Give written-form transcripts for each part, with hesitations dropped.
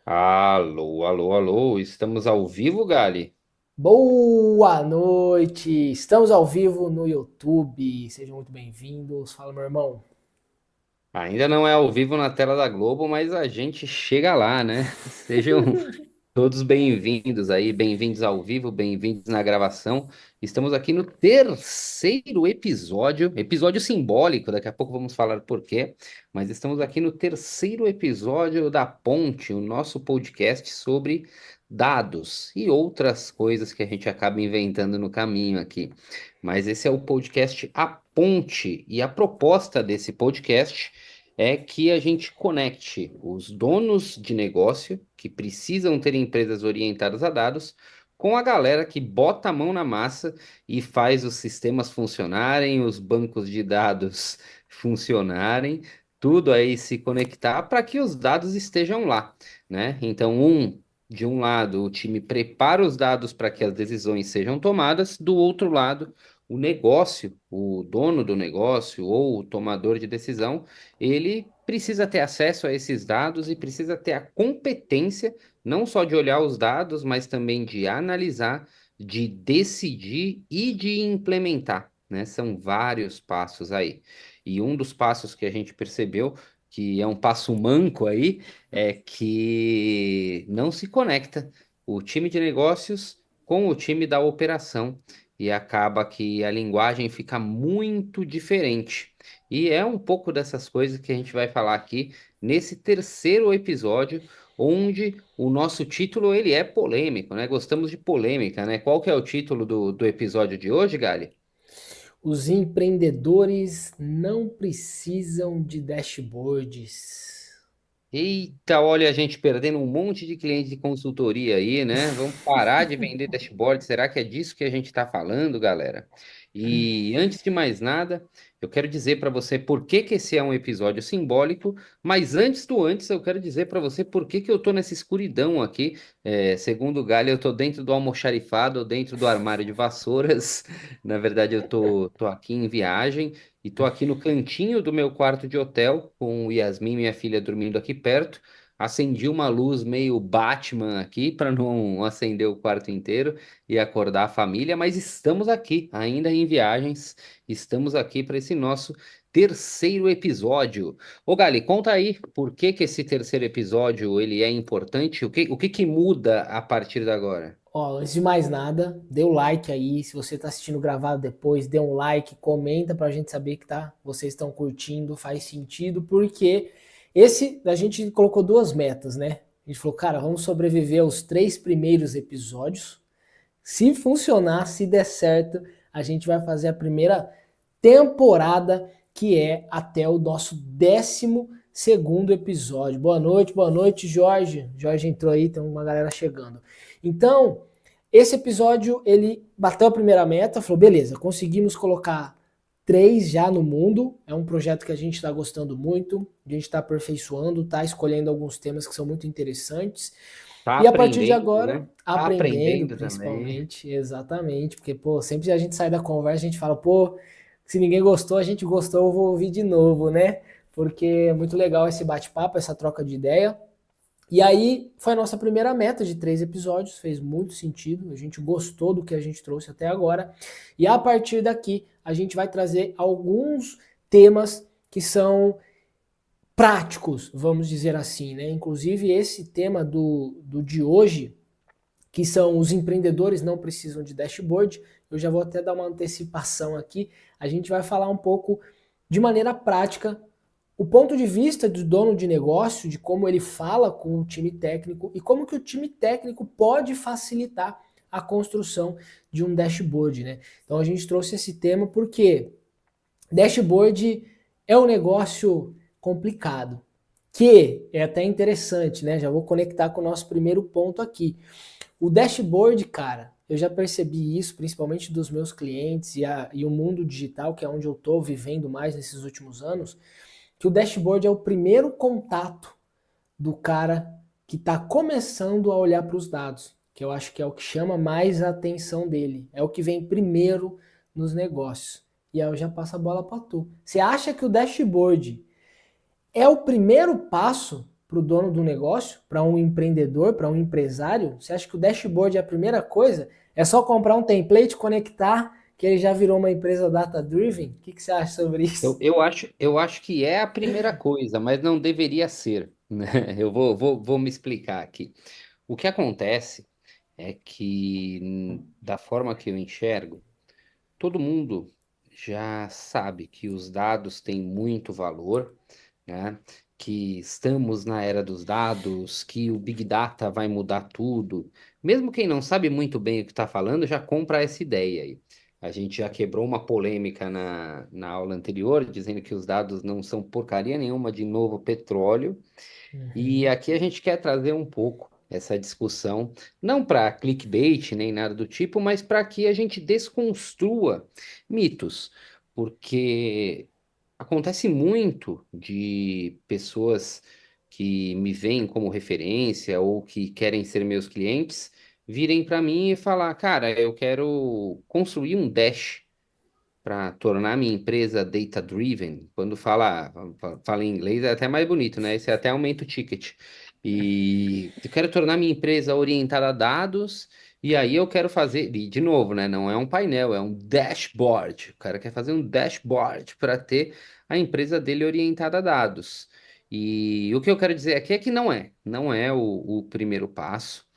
Alô, alô, alô, estamos ao vivo, Gali? Boa noite! Estamos ao vivo no YouTube. Sejam muito bem-vindos. Fala, meu irmão. Ainda não é ao vivo na tela da Globo, mas a gente chega lá, né? Sejam todos bem-vindos aí, bem-vindos ao vivo, bem-vindos na gravação. Estamos aqui no terceiro episódio, episódio simbólico, daqui a pouco vamos falar por quê, mas estamos aqui no terceiro episódio da Ponte, o nosso podcast sobre dados e outras coisas que a gente acaba inventando no caminho aqui. Mas esse é o podcast A Ponte, e a proposta desse podcast é que a gente conecte os donos de negócio que precisam ter empresas orientadas a dados com a galera que bota a mão na massa e faz os sistemas funcionarem, os bancos de dados funcionarem, tudo aí se conectar para que os dados estejam lá, né? Então, de um lado, o time prepara os dados para que as decisões sejam tomadas, do outro lado, o negócio, o dono do negócio ou o tomador de decisão, ele precisa ter acesso a esses dados e precisa ter a competência não só de olhar os dados, mas também de analisar, de decidir e de implementar, né? São vários passos aí. E um dos passos que a gente percebeu, que é um passo manco aí, é que não se conecta o time de negócios com o time da operação. E acaba que a linguagem fica muito diferente. E é um pouco dessas coisas que a gente vai falar aqui nesse terceiro episódio, onde o nosso título ele é polêmico, né? Gostamos de polêmica, né? Qual que é o título do episódio de hoje, Gali? Os empreendedores não precisam de dashboards. Eita, olha a gente perdendo um monte de cliente de consultoria aí, né? Vamos parar de vender dashboard. Será que é disso que a gente está falando, galera? E antes de mais nada, eu quero dizer para você por que que esse é um episódio simbólico, mas antes do antes, eu quero dizer para você por que que eu tô nessa escuridão aqui. Segundo o Galho, eu tô dentro do almoxarifado, dentro do armário de vassouras. Na verdade, eu tô aqui em viagem. E tô aqui no cantinho do meu quarto de hotel, com o Yasmin, minha filha, dormindo aqui perto. Acendi uma luz meio Batman aqui para não acender o quarto inteiro e acordar a família, mas estamos aqui, ainda em viagens. Estamos aqui para esse nosso terceiro episódio. Ô Gali, conta aí por que que esse terceiro episódio ele é importante? O que que muda a partir de agora? Ó, antes de mais nada, dê o like aí. Se você está assistindo gravado depois, dê um like, comenta pra gente saber que vocês estão curtindo, faz sentido, porque a gente colocou duas metas, né? A gente falou, cara, vamos sobreviver aos 3 primeiros episódios. Se funcionar, se der certo, a gente vai fazer a primeira temporada, que é até o nosso 12º episódio. Boa noite, Jorge. Jorge entrou aí, tem uma galera chegando. Então, esse episódio, ele bateu a primeira meta, falou, beleza, conseguimos colocar 3 já no mundo, é um projeto que a gente está gostando muito, a gente está aperfeiçoando, está escolhendo alguns temas que são muito interessantes, Tá e a partir de aprendendo, agora, né? Tá aprendendo aprendendo também. principalmente, exatamente, porque, pô, sempre a gente sai da conversa, a gente fala, pô, se ninguém gostou, a gente gostou, eu vou ouvir de novo, né? Porque é muito legal esse bate-papo, essa troca de ideia. E aí foi a nossa primeira meta de 3 episódios, fez muito sentido, a gente gostou do que a gente trouxe até agora. E a partir daqui, a gente vai trazer alguns temas que são práticos, vamos dizer assim, né? Inclusive esse tema do de hoje, que são os empreendedores não precisam de dashboard, eu já vou até dar uma antecipação aqui, a gente vai falar um pouco de maneira prática o ponto de vista do dono de negócio, de como ele fala com o time técnico e como que o time técnico pode facilitar a construção de um dashboard, né? Então a gente trouxe esse tema porque dashboard é um negócio complicado, que é até interessante, né? Já vou conectar com o nosso primeiro ponto aqui. O dashboard, cara, eu já percebi isso, principalmente dos meus clientes e o mundo digital, que é onde eu estou vivendo mais nesses últimos anos, que o dashboard é o primeiro contato do cara que está começando a olhar para os dados, que eu acho que é o que chama mais a atenção dele, é o que vem primeiro nos negócios. E aí eu já passo a bola para tu. Você acha que o dashboard é o primeiro passo? para o dono do negócio, para um empreendedor, para um empresário? Você acha que o dashboard é a primeira coisa? É só comprar um template, conectar, que ele já virou uma empresa data-driven? O que você acha sobre Eu, isso? eu acho, eu acho que é a primeira coisa, mas não deveria ser, né? Eu vou me explicar aqui. O que acontece é que, da forma que eu enxergo, todo mundo já sabe que os dados têm muito valor, né? Que estamos na era dos dados, que o Big Data vai mudar tudo. Mesmo quem não sabe muito bem o que está falando, já compra essa ideia aí. A gente já quebrou uma polêmica na aula anterior, dizendo que os dados não são porcaria nenhuma de novo petróleo. E Uhum, aqui a gente quer trazer um pouco essa discussão, não para clickbait nem nada do tipo, mas para que a gente desconstrua mitos, porque acontece muito de pessoas que me veem como referência ou que querem ser meus clientes virem para mim e falar, cara, eu quero construir um dash para tornar minha empresa data-driven. Quando fala em inglês é até mais bonito, né? Esse até aumenta o ticket. E eu quero tornar minha empresa orientada a dados, e aí eu quero fazer, e de novo, né? Não é um painel, é um dashboard. O cara quer fazer um dashboard para ter a empresa dele orientada a dados. E o que eu quero dizer aqui é que não é o primeiro passo.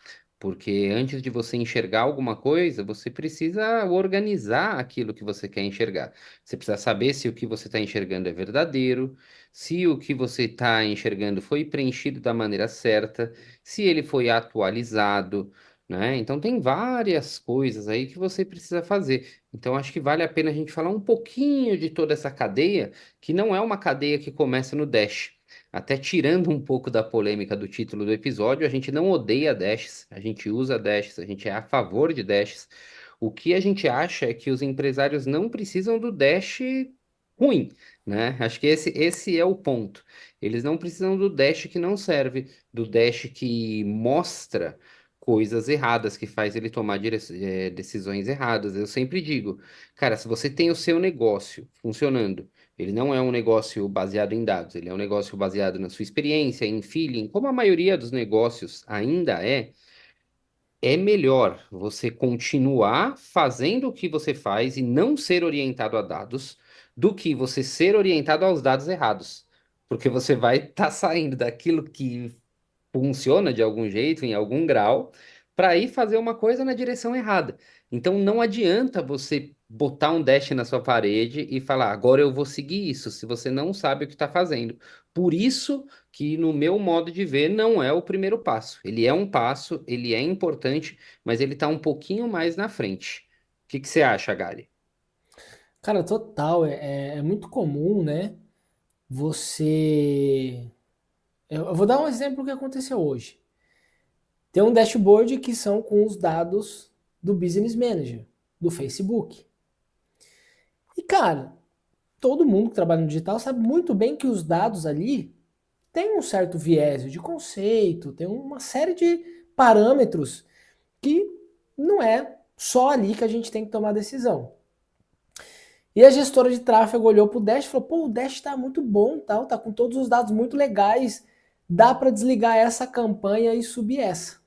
Porque antes de você enxergar alguma coisa, você precisa organizar aquilo que você quer enxergar. Você precisa saber se o que você está enxergando é verdadeiro, se o que você está enxergando foi preenchido da maneira certa, se ele foi atualizado, né? Então tem várias coisas aí que você precisa fazer. Então acho que vale a pena a gente falar um pouquinho de toda essa cadeia, que não é uma cadeia que começa no Dash. Até tirando um pouco da polêmica do título do episódio, a gente não odeia dashes, a gente usa dashes, a gente é a favor de dashes. O que a gente acha é que os empresários não precisam do dash ruim, né? Acho que esse é o ponto. Eles não precisam do dash que não serve, do dash que mostra coisas erradas, que faz ele tomar decisões erradas. Eu sempre digo, cara, se você tem o seu negócio funcionando, ele não é um negócio baseado em dados, ele é um negócio baseado na sua experiência, em feeling, como a maioria dos negócios ainda é melhor você continuar fazendo o que você faz e não ser orientado a dados do que você ser orientado aos dados errados. Porque você vai estar saindo daquilo que funciona de algum jeito, em algum grau, para ir fazer uma coisa na direção errada. Então não adianta você botar um dash na sua parede e falar, agora eu vou seguir isso, se você não sabe o que está fazendo. Por isso que, no meu modo de ver, não é o primeiro passo. Ele é um passo, ele é importante, mas ele está um pouquinho mais na frente. O que que você acha, Gali? cara, total. É muito comum, né? Você. Eu vou dar um exemplo que aconteceu hoje. Tem um dashboard que são com os dados do Business Manager, do Facebook. E, cara, todo mundo que trabalha no digital sabe muito bem que os dados ali têm um certo viés de conceito, tem uma série de parâmetros que não é só ali que a gente tem que tomar decisão. E a gestora de tráfego olhou pro Dash e falou: pô, o Dash tá muito bom, tal, tá com todos os dados muito legais, dá para desligar essa campanha e subir essa.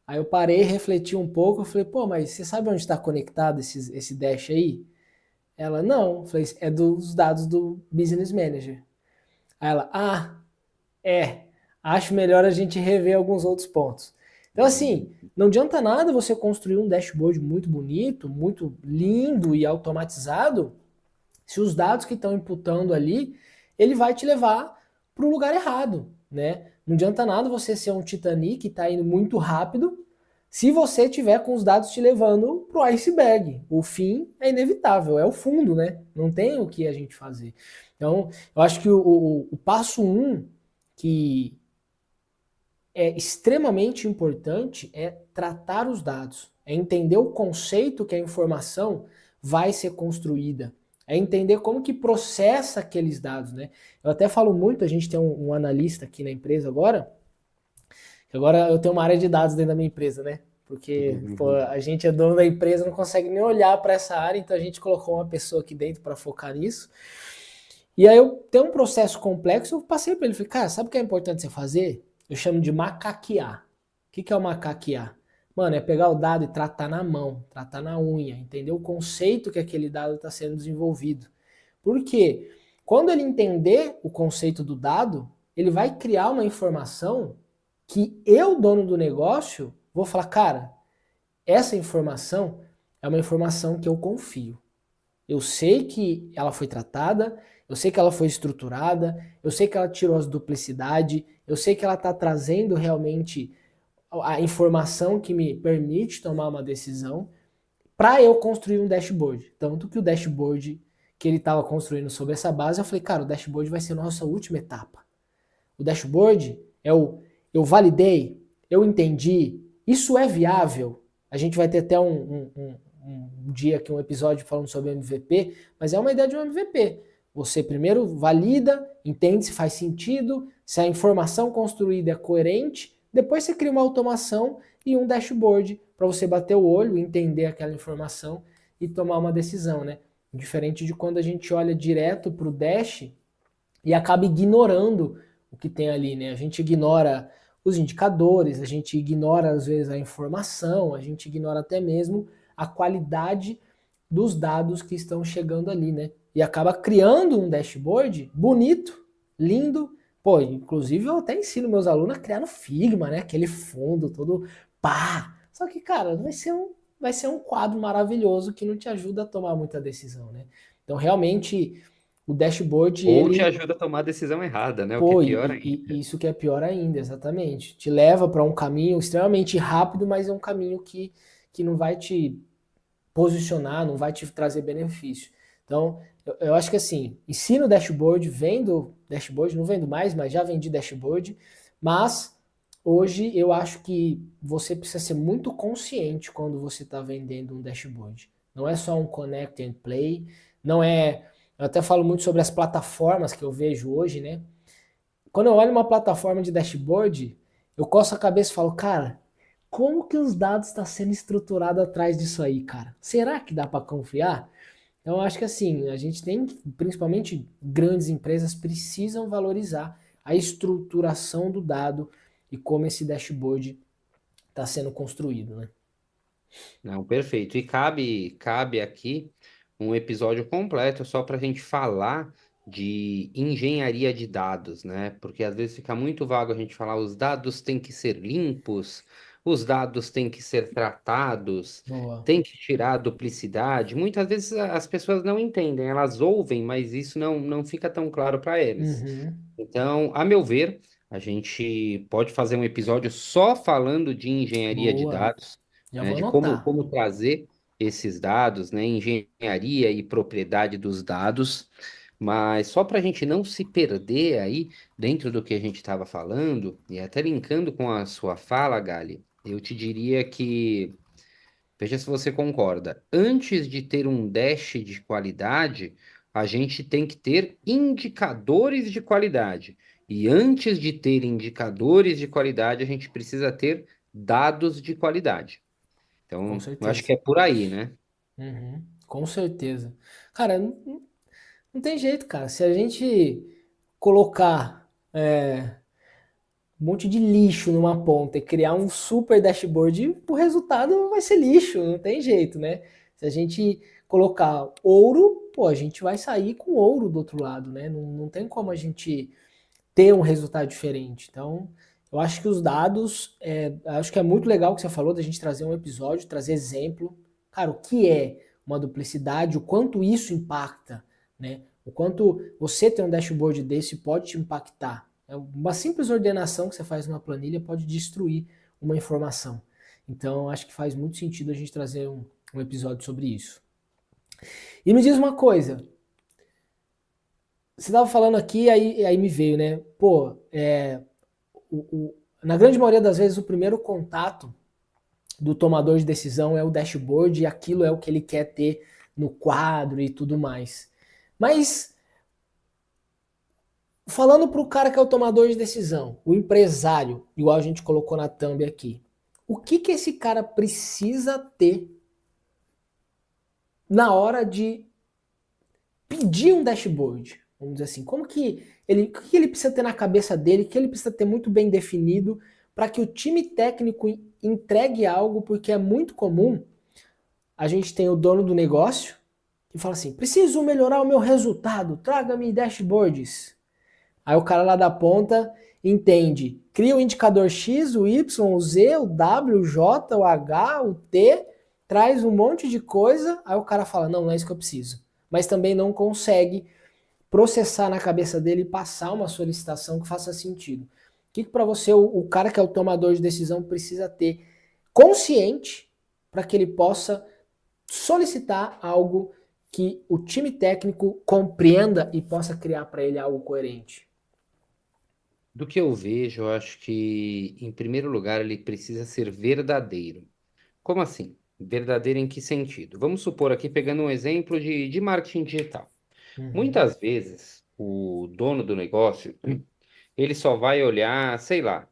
Aí eu parei, refleti um pouco, eu falei: pô, mas você sabe onde está conectado esse Dash aí? Ela: não. Eu falei: é dos dados do Business Manager. Aí ela: ah, é, acho melhor a gente rever alguns outros pontos. Então, assim, não adianta nada você construir um dashboard muito bonito, muito lindo e automatizado, se os dados que estão imputando ali, ele vai te levar para o lugar errado, né? Não adianta nada você ser um Titanic que está indo muito rápido, se você tiver com os dados te levando para o iceberg. O fim é inevitável, é o fundo, né? Não tem o que a gente fazer. Então, eu acho que o passo um, que é extremamente importante, é tratar os dados, é entender o conceito que a informação vai ser construída, é entender como que processa aqueles dados, né? Eu até falo muito, a gente tem um analista aqui na empresa agora, que agora eu tenho uma área de dados dentro da minha empresa, né? Porque pô, a gente é dono da empresa, não consegue nem olhar para essa área, então a gente colocou uma pessoa aqui dentro para focar nisso. E aí eu tenho um processo complexo, eu passei para ele, falei, cara, sabe o que é importante você fazer? Eu chamo de macaquear. O que é o macaquear? Mano, é pegar o dado e tratar na mão, tratar na unha, entender o conceito que aquele dado está sendo desenvolvido. Por quê? Quando ele entender o conceito do dado, ele vai criar uma informação que eu, dono do negócio, vou falar, cara, essa informação é uma informação que eu confio. Eu sei que ela foi tratada, eu sei que ela foi estruturada, eu sei que ela tirou as duplicidades, eu sei que ela está trazendo realmente a informação que me permite tomar uma decisão para eu construir um dashboard. Tanto que o dashboard que ele estava construindo sobre essa base, eu falei, cara, o dashboard vai ser a nossa última etapa. O dashboard é o eu validei, eu entendi, isso é viável. A gente vai ter até um dia aqui, um episódio falando sobre MVP, mas é uma ideia de um MVP. Você primeiro valida, entende se faz sentido, se a informação construída é coerente, depois você cria uma automação e um dashboard para você bater o olho, entender aquela informação e tomar uma decisão, né? Diferente de quando a gente olha direto para o dash e acaba ignorando o que tem ali, né? A gente ignora os indicadores, a gente ignora às vezes a informação, a gente ignora até mesmo a qualidade dos dados que estão chegando ali, né? E acaba criando um dashboard bonito, lindo. Pô, inclusive eu até ensino meus alunos a criar no Figma, né? Aquele fundo todo pá. Só que, cara, vai ser um quadro maravilhoso que não te ajuda a tomar muita decisão, né? Então, realmente, o dashboard, Ou te ele ajuda a tomar a decisão errada, né? O que é pô, pior ainda. e isso que é pior ainda, exatamente. Te leva para um caminho extremamente rápido, mas é um caminho que não vai te posicionar, não vai te trazer benefício. Então, eu acho que assim, ensino dashboard, vendo dashboard, não vendo mais, mas já vendi dashboard, mas hoje eu acho que você precisa ser muito consciente quando você está vendendo um dashboard. Não é só um connect and play, não é. Eu até falo muito sobre as plataformas que eu vejo hoje, né? Quando eu olho uma plataforma de dashboard, eu coço a cabeça e falo, cara, como que os dados estão sendo estruturados atrás disso aí, cara? Será que dá para confiar? Então, eu acho que assim, a gente tem, principalmente grandes empresas, precisam valorizar a estruturação do dado e como esse dashboard está sendo construído, né? Não, perfeito. E cabe aqui um episódio completo só para a gente falar de engenharia de dados, né? Porque às vezes fica muito vago a gente falar os dados têm que ser limpos, os dados têm que ser tratados, Boa. tem que tirar a duplicidade. Muitas vezes as pessoas não entendem, elas ouvem, mas isso não fica tão claro para eles. Uhum. Então, a meu ver, a gente pode fazer um episódio só falando de engenharia de Boa. dados, Já né, vou de como, anotar. como trazer esses dados, né, engenharia e propriedade dos dados, mas só para a gente não se perder aí dentro do que a gente estava falando, e até linkando com a sua fala, Gali, eu te diria que veja se você concorda. Antes de ter um dash de qualidade, a gente tem que ter indicadores de qualidade. E antes de ter indicadores de qualidade, a gente precisa ter dados de qualidade. Com Então, eu acho certeza. que é por aí, né? Uhum. Com certeza. Cara, não tem jeito, cara. Se a gente colocar um monte de lixo numa ponta e criar um super dashboard, o resultado vai ser lixo, não tem jeito, né? Se a gente colocar ouro, pô, a gente vai sair com ouro do outro lado, né? Não tem como a gente ter um resultado diferente. Então, eu acho que os dados, acho que é muito legal o que você falou da gente trazer um episódio, trazer exemplo. Cara, o que é uma duplicidade, o quanto isso impacta, né? O quanto você ter um dashboard desse pode te impactar. Uma simples ordenação que você faz numa planilha pode destruir uma informação. Então, acho que faz muito sentido a gente trazer um episódio sobre isso. E me diz uma coisa, você estava falando aqui, aí me veio, né? Pô, na grande maioria das vezes, o primeiro contato do tomador de decisão é o dashboard e aquilo é o que ele quer ter no quadro e tudo mais. Mas, falando para o cara que é o tomador de decisão, o empresário, igual a gente colocou na thumb aqui, o que, que esse cara precisa ter na hora de pedir um dashboard? Vamos dizer assim, como que ele, o que ele precisa ter na cabeça dele, o que ele precisa ter muito bem definido para que o time técnico entregue algo, porque é muito comum a gente tem o dono do negócio que fala assim: preciso melhorar o meu resultado, traga-me dashboards. Aí o cara lá da ponta entende, cria o indicador X, o Y, o Z, o W, o J, o H, o T, traz um monte de coisa, aí o cara fala: não, não é isso que eu preciso. Mas também não consegue processar na cabeça dele e passar uma solicitação que faça sentido. O que para você o cara que é o tomador de decisão precisa ter consciente para que ele possa solicitar algo que o time técnico compreenda e possa criar para ele algo coerente? Do que eu vejo, eu acho que, em primeiro lugar, ele precisa ser verdadeiro. Como assim? Verdadeiro em que sentido? Vamos supor aqui, pegando um exemplo de marketing digital. Uhum. Muitas vezes, o dono do negócio, ele só vai olhar, sei lá,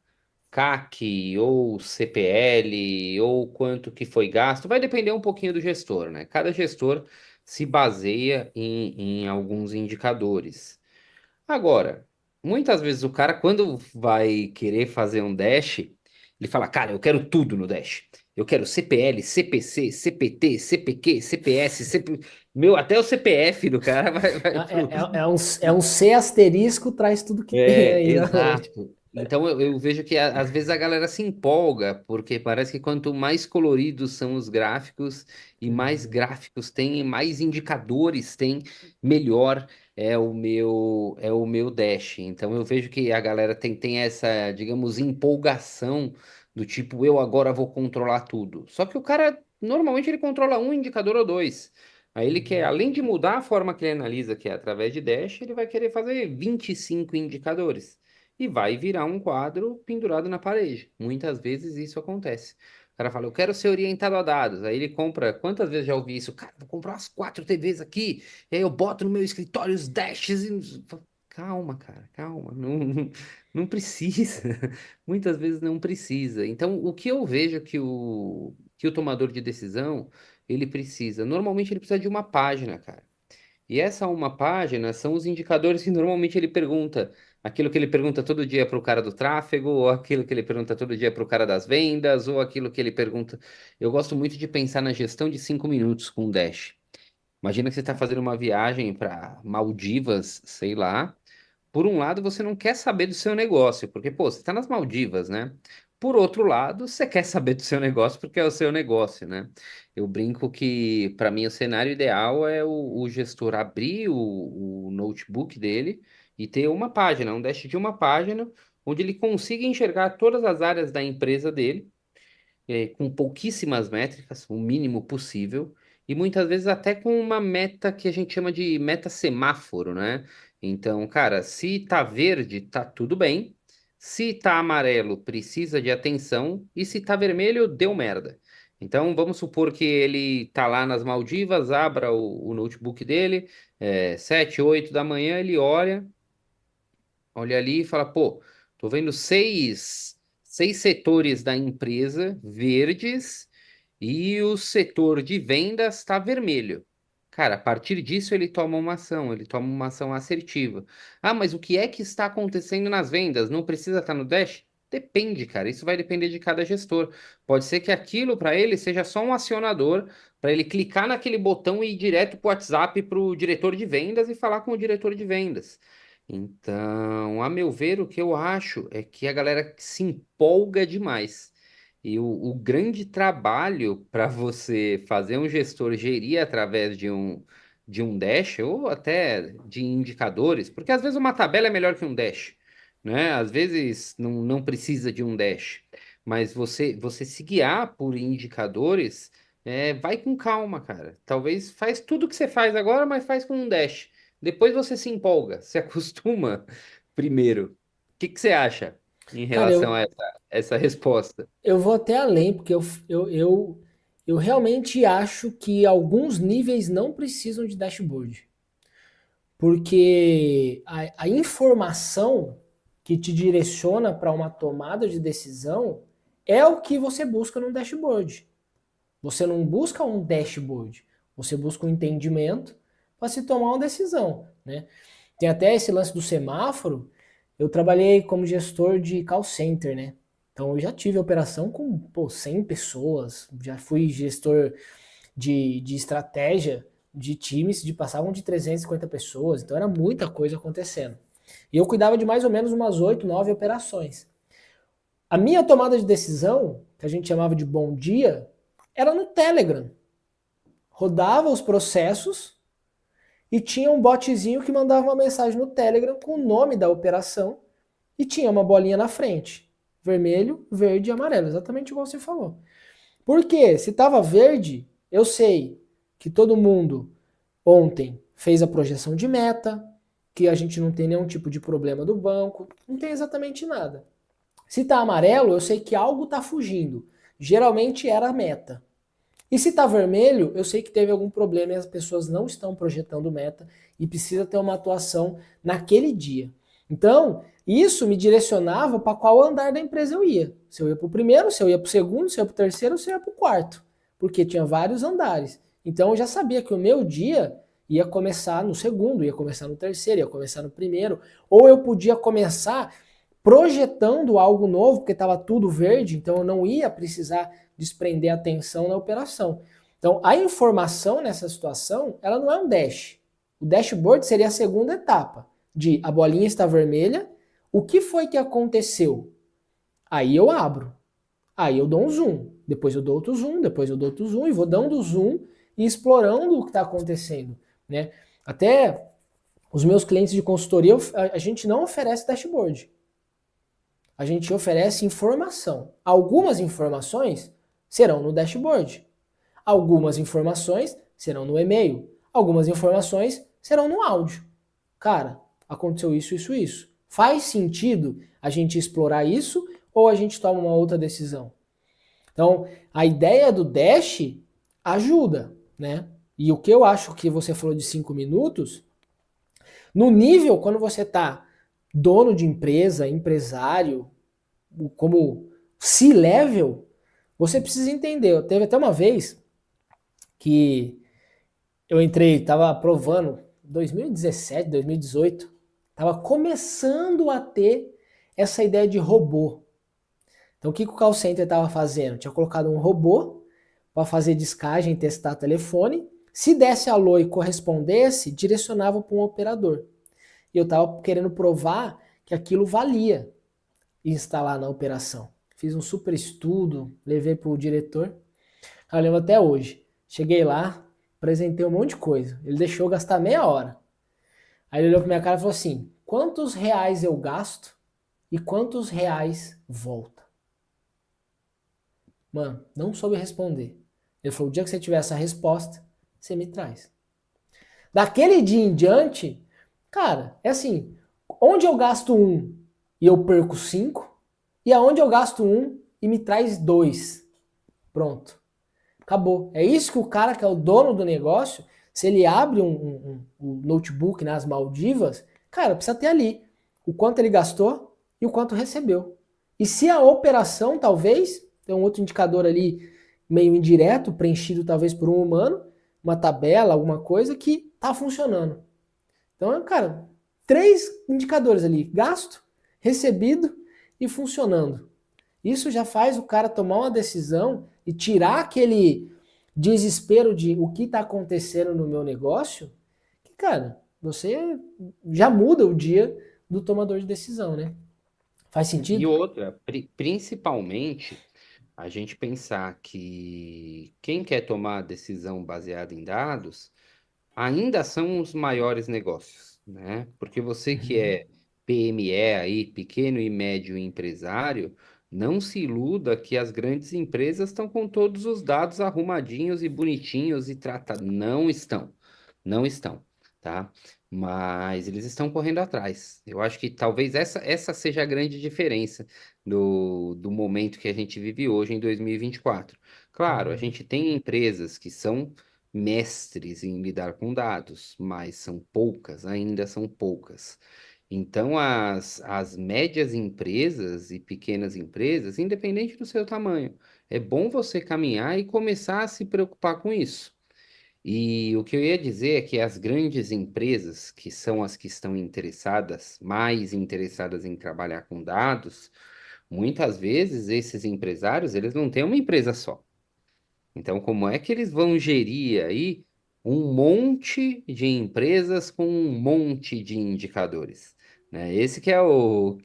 CAC ou CPL ou quanto que foi gasto. Vai depender um pouquinho do gestor, né? Cada gestor se baseia em alguns indicadores. Agora, muitas vezes o cara, quando vai querer fazer um dash, ele fala, cara, eu quero tudo no dash. Eu quero CPL, CPC, CPT, CPQ, CPS, CP... Meu, até o CPF do cara vai pro... É um C asterisco, traz tudo que tem É, aí na mente. exato. Então eu vejo que às vezes a galera se empolga, porque parece que quanto mais coloridos são os gráficos e mais Uhum. gráficos tem, e mais indicadores tem, melhor é o meu dash. Então eu vejo que a galera tem essa, digamos, empolgação do tipo, eu agora vou controlar tudo. Só que o cara normalmente ele controla um indicador ou dois. Aí ele quer, Uhum. além de mudar a forma que ele analisa, que é através de Dash, ele vai querer fazer 25 indicadores. E vai virar um quadro pendurado na parede. Muitas vezes isso acontece. O cara fala, eu quero ser orientado a dados. Aí ele compra, quantas vezes já ouvi isso? Cara, vou comprar umas 4 TVs aqui, e aí eu boto no meu escritório os dashes e... Calma, cara, calma. Não precisa. Muitas vezes não precisa. Então, o que eu vejo que o tomador de decisão ele precisa. Normalmente ele precisa de uma página, cara. E essa uma página são os indicadores que normalmente ele pergunta. Aquilo que ele pergunta todo dia para o cara do tráfego, ou aquilo que ele pergunta todo dia para o cara das vendas, ou aquilo que ele pergunta. Eu gosto muito de pensar na gestão de 5 minutos com o Dash. Imagina que você está fazendo uma viagem para Maldivas, sei lá. Por um lado, você não quer saber do seu negócio, porque, pô, você está nas Maldivas, né? Por outro lado, você quer saber do seu negócio porque é o seu negócio, né? Eu brinco que, para mim, o cenário ideal é o gestor abrir o notebook dele e ter uma página, um dash de uma página, onde ele consiga enxergar todas as áreas da empresa dele com pouquíssimas métricas, o mínimo possível, e muitas vezes até com uma meta que a gente chama de meta semáforo, né? Então, cara, se tá verde, tá tudo bem. Se tá amarelo, precisa de atenção. E se tá vermelho, deu merda. Então, vamos supor que ele tá lá nas Maldivas, abra o notebook dele, 7, 8 da manhã, ele olha ali e fala, pô, tô vendo seis setores da empresa verdes e o setor de vendas está vermelho. Cara, a partir disso ele toma uma ação assertiva. Ah, mas o que é que está acontecendo nas vendas? Não precisa estar no Dash? Depende, cara. Isso vai depender de cada gestor. Pode ser que aquilo para ele seja só um acionador para ele clicar naquele botão e ir direto para o WhatsApp para o diretor de vendas e falar com o diretor de vendas. Então, a meu ver, o que eu acho é que a galera se empolga demais. E o grande trabalho para você fazer um gestor gerir através de um dash ou até de indicadores, porque às vezes uma tabela é melhor que um dash, né? Às vezes não precisa de um dash, mas você se guiar por indicadores, vai com calma, cara. Talvez faz tudo que você faz agora, mas faz com um dash. Depois você se empolga, se acostuma primeiro. O que você acha em Cara, relação a essa resposta? eu vou até além, porque eu, eu, eu realmente acho que alguns níveis não precisam de dashboard. Porque a informação que te direciona para uma tomada de decisão é o que você busca no dashboard. Você não busca um dashboard, você busca um entendimento para se tomar uma decisão, né? Tem até esse lance do semáforo. Eu trabalhei como gestor de call center, né? Então eu já tive operação com, pô, 100 pessoas, já fui gestor de estratégia de times de passavam de 350 pessoas, então era muita coisa acontecendo. E eu cuidava de mais ou menos umas 8, 9 operações. A minha tomada de decisão, que a gente chamava de bom dia, era no Telegram. Rodava os processos e tinha um botzinho que mandava uma mensagem no Telegram com o nome da operação e tinha uma bolinha na frente. Vermelho, verde e amarelo, exatamente igual você falou. Por quê? Se estava verde, eu sei que todo mundo ontem fez a projeção de meta, que a gente não tem nenhum tipo de problema do banco, não tem exatamente nada. Se está amarelo, eu sei que algo está fugindo. Geralmente era a meta. E se está vermelho, eu sei que teve algum problema e as pessoas não estão projetando meta e precisa ter uma atuação naquele dia. Então, isso me direcionava para qual andar da empresa eu ia. Se eu ia para o primeiro, se eu ia para o segundo, se eu ia para o terceiro, se eu ia para o quarto. Porque tinha vários andares. Então eu já sabia que o meu dia ia começar no segundo, ia começar no terceiro, ia começar no primeiro. Ou eu podia começar projetando algo novo, porque estava tudo verde, então eu não ia precisar desprender atenção na operação. Então, a informação nessa situação, ela não é um dash. O dashboard seria a segunda etapa, de a bolinha está vermelha, o que foi que aconteceu? Aí eu abro, aí eu dou um zoom, depois eu dou outro zoom, depois eu dou outro zoom, e vou dando zoom e explorando o que está acontecendo, né? Até os meus clientes de consultoria, a gente não oferece dashboard. A gente oferece informação. Algumas informações serão no dashboard. Algumas informações serão no e-mail. Algumas informações serão no áudio. Cara, aconteceu isso, isso, isso. Faz sentido a gente explorar isso ou a gente toma uma outra decisão? Então, a ideia do Dash ajuda, né? E o que eu acho que você falou de 5 minutos, no nível, quando você tá dono de empresa, empresário, como C-level, você precisa entender. Teve até uma vez que eu entrei, estava aprovando, 2017, 2018, estava começando a ter essa ideia de robô. Então o que o call center estava fazendo? Tinha colocado um robô para fazer descagem, testar telefone. Se desse alô e correspondesse, direcionava para um operador. E eu estava querendo provar que aquilo valia instalar na operação. Fiz um super estudo, levei para o diretor. Eu lembro até hoje. Cheguei lá, apresentei um monte de coisa. Ele deixou eu gastar meia hora. Aí ele olhou para minha cara e falou assim: quantos reais eu gasto e quantos reais volta? Mano, não soube responder. Ele falou: o dia que você tiver essa resposta, você me traz. Daquele dia em diante, cara, é assim: onde eu gasto um e eu perco cinco, e aonde eu gasto um e me traz dois. Pronto. Acabou. É isso que o cara que é o dono do negócio, se ele abre um notebook nas Maldivas, cara, precisa ter ali o quanto ele gastou e o quanto recebeu. E se a operação, talvez, tem um outro indicador ali meio indireto, preenchido talvez por um humano, uma tabela, alguma coisa que tá funcionando. Então, cara, 3 indicadores ali: gasto, recebido e funcionando. Isso já faz o cara tomar uma decisão e tirar aquele desespero de o que está acontecendo no meu negócio, que, cara, você já muda o dia do tomador de decisão, né? Faz E sentido? outra, principalmente, a gente pensar que quem quer tomar decisão baseada em dados ainda são os maiores negócios, né? Porque você que Uhum. é PME aí, pequeno e médio empresário, não se iluda que as grandes empresas estão com todos os dados arrumadinhos e bonitinhos e tratados. Não estão, não estão, tá? Mas eles estão correndo atrás. Eu acho que talvez essa seja a grande diferença do momento que a gente vive hoje em 2024. Claro, a Uhum. gente tem empresas que são mestres em lidar com dados, mas são poucas, ainda são poucas. Então, as médias empresas e pequenas empresas, independente do seu tamanho, é bom você caminhar e começar a se preocupar com isso. E o que eu ia dizer é que as grandes empresas, que são as que estão interessadas, mais interessadas em trabalhar com dados, muitas vezes esses empresários, eles não têm uma empresa só. Então, como é que eles vão gerir aí um monte de empresas com um monte de indicadores, né? Esse que é o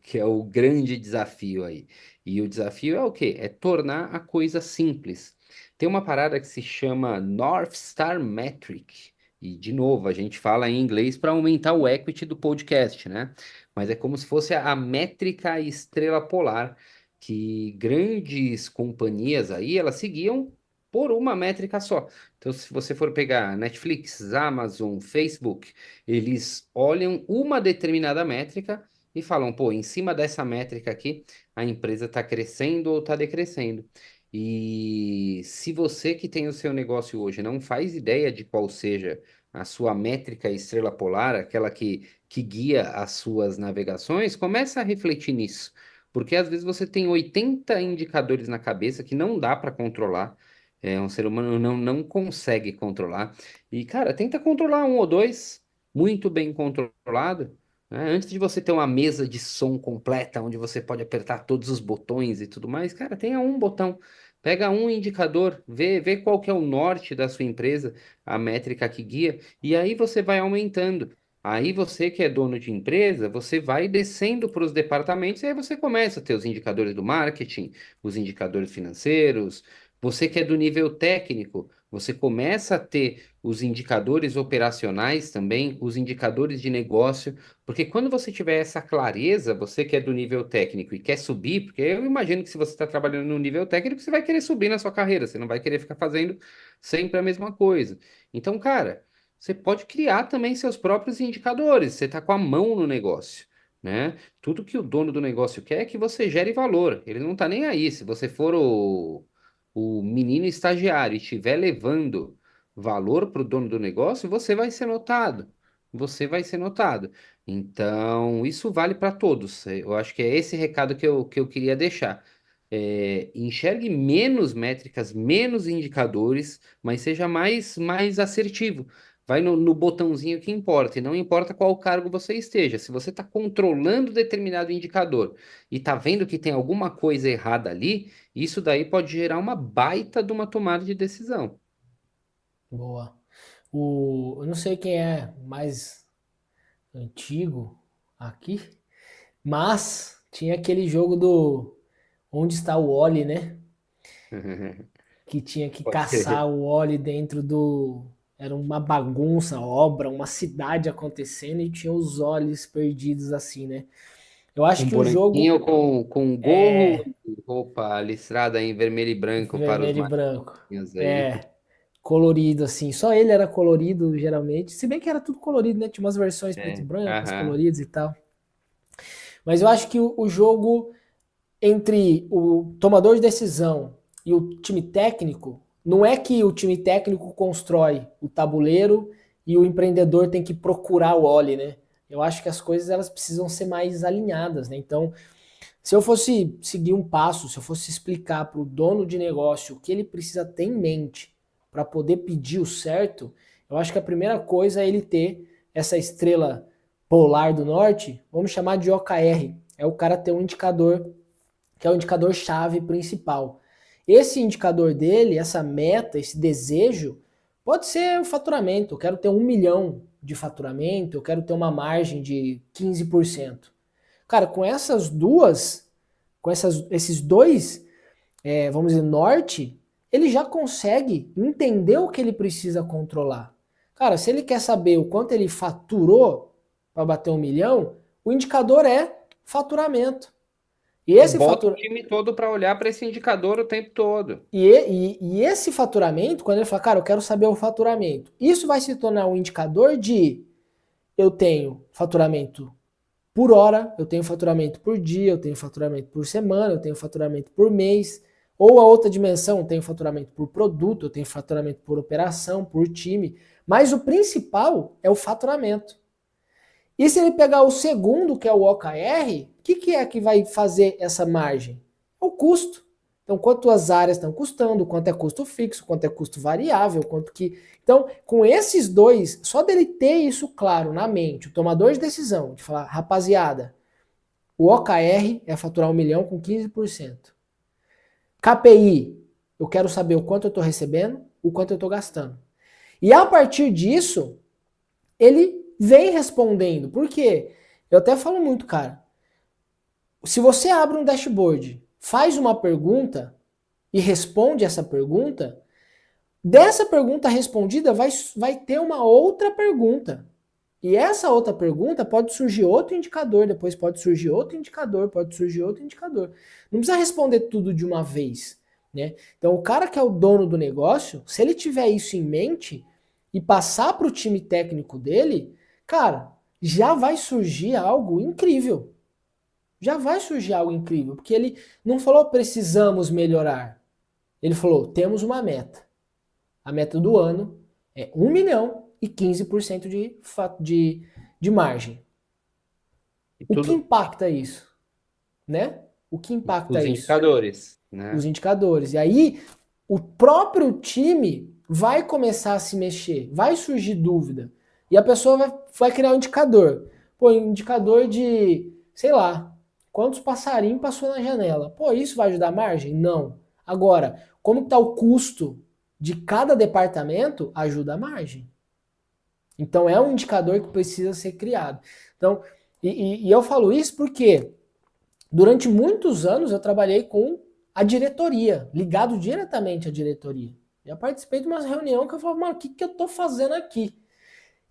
grande desafio aí. E o desafio é o quê? É tornar a coisa simples. Tem uma parada que se chama North Star Metric. E, de novo, a gente fala em inglês para aumentar o equity do podcast, né? Mas é como se fosse a métrica estrela polar que grandes companhias aí, elas seguiam por uma métrica só. Então, se você for pegar Netflix, Amazon, Facebook, eles olham uma determinada métrica e falam, pô, em cima dessa métrica aqui, a empresa está crescendo ou está decrescendo. E se você que tem o seu negócio hoje não faz ideia de qual seja a sua métrica estrela polar, aquela que guia as suas navegações, começa a refletir nisso. Porque às vezes você tem 80 indicadores na cabeça que não dá para controlar. Um ser humano não consegue controlar. E, cara, tenta controlar um ou dois, muito bem controlado, né? Antes de você ter uma mesa de som completa, onde você pode apertar todos os botões e tudo mais, cara, tenha um botão. Pega um indicador, vê qual que é o norte da sua empresa, a métrica que guia, e aí você vai aumentando. Aí você que é dono de empresa, você vai descendo para os departamentos e aí você começa a ter os indicadores do marketing, os indicadores financeiros. Você que é do nível técnico, você começa a ter os indicadores operacionais também, os indicadores de negócio, porque quando você tiver essa clareza, você que é do nível técnico e quer subir, porque eu imagino que se você está trabalhando no nível técnico, você vai querer subir na sua carreira, você não vai querer ficar fazendo sempre a mesma coisa. Então, cara, você pode criar também seus próprios indicadores, você está com a mão no negócio. Né? Tudo que o dono do negócio quer é que você gere valor. Ele não está nem aí. Se você for o menino estagiário e estiver levando valor para o dono do negócio, você vai ser notado. Você vai ser notado. Então, isso vale para todos. Eu acho que é esse recado que eu queria deixar. Enxergue menos métricas, menos indicadores, mas seja mais assertivo. Vai no botãozinho que importa, e não importa qual cargo você esteja. Se você está controlando determinado indicador e está vendo que tem alguma coisa errada ali, isso daí pode gerar uma baita de uma tomada de decisão. Boa. Eu não sei quem é mais antigo aqui, mas tinha aquele jogo do Onde está o Wally, né? Que tinha que Pode caçar crer. o Wally dentro do. Era uma bagunça, obra, uma cidade acontecendo e tinha os olhos perdidos assim, né? Eu acho Um que o jogo bonequinho com gorro é e roupa listrada em vermelho e branco para os vermelho e mais branco. aí. É, colorido assim. Só ele era colorido, geralmente. Se bem que era tudo colorido, né? Tinha umas versões preto e branco, as Aham. coloridas e tal. Mas eu acho que o jogo entre o tomador de decisão e o time técnico, não é que o time técnico constrói o tabuleiro e o empreendedor tem que procurar o Oli, né? Eu acho que as coisas elas precisam ser mais alinhadas, né? Então, se eu fosse seguir um passo, se eu fosse explicar para o dono de negócio o que ele precisa ter em mente para poder pedir o certo, eu acho que a primeira coisa é ele ter essa estrela polar do norte, vamos chamar de OKR. É o cara ter um indicador que é o indicador chave principal. Esse indicador dele, essa meta, esse desejo, pode ser o faturamento. Eu quero ter 1 milhão de faturamento, eu quero ter uma margem de 15%. Cara, com essas duas, esses dois, vamos dizer, norte, ele já consegue entender o que ele precisa controlar. Cara, se ele quer saber o quanto ele faturou para bater 1 milhão, o indicador é faturamento. E E esse bota o fatura, time todo para olhar para esse indicador o tempo todo. e esse faturamento, quando ele fala, cara, eu quero saber o faturamento, isso vai se tornar um indicador de eu tenho faturamento por hora, eu tenho faturamento por dia, eu tenho faturamento por semana, eu tenho faturamento por mês, ou a outra dimensão, eu tenho faturamento por produto, eu tenho faturamento por operação, por time, mas o principal é o faturamento. E se ele pegar o segundo, que é o OKR, o que é que vai fazer essa margem? É o custo. Então, quanto as áreas estão custando, quanto é custo fixo, quanto é custo variável, quanto que. Então, com esses dois, só dele ter isso claro na mente, o tomador de decisão, de falar, rapaziada, o OKR é faturar 1 milhão com 15%. KPI, eu quero saber o quanto eu estou recebendo, o quanto eu estou gastando. E a partir disso, ele vem respondendo. Por quê? Eu até falo muito, cara. Se você abre um dashboard, faz uma pergunta e responde essa pergunta, dessa pergunta respondida vai ter uma outra pergunta. E essa outra pergunta pode surgir outro indicador, depois pode surgir outro indicador, pode surgir outro indicador. Não precisa responder tudo de uma vez, né? Então o cara que é o dono do negócio, se ele tiver isso em mente e passar para o time técnico dele, cara, já vai surgir algo incrível. Já vai surgir algo incrível, porque ele não falou precisamos melhorar. Ele falou, temos uma meta. A meta do ano é 1 milhão e 15% de margem. E O que tudo, impacta isso? Né? O que impacta os isso? indicadores, Os né? indicadores. E aí, o próprio time vai começar a se mexer, vai surgir dúvida. E a pessoa vai criar um indicador. Pô, indicador de, sei lá, quantos passarinhos passou na janela. Pô, isso vai ajudar a margem? Não. Agora, como está o custo de cada departamento, ajuda a margem. Então é um indicador que precisa ser criado. Então, e eu falo isso porque durante muitos anos eu trabalhei com a diretoria, ligado diretamente à diretoria. Já participei de uma reunião que eu falava, mano, o que, que eu tô fazendo aqui?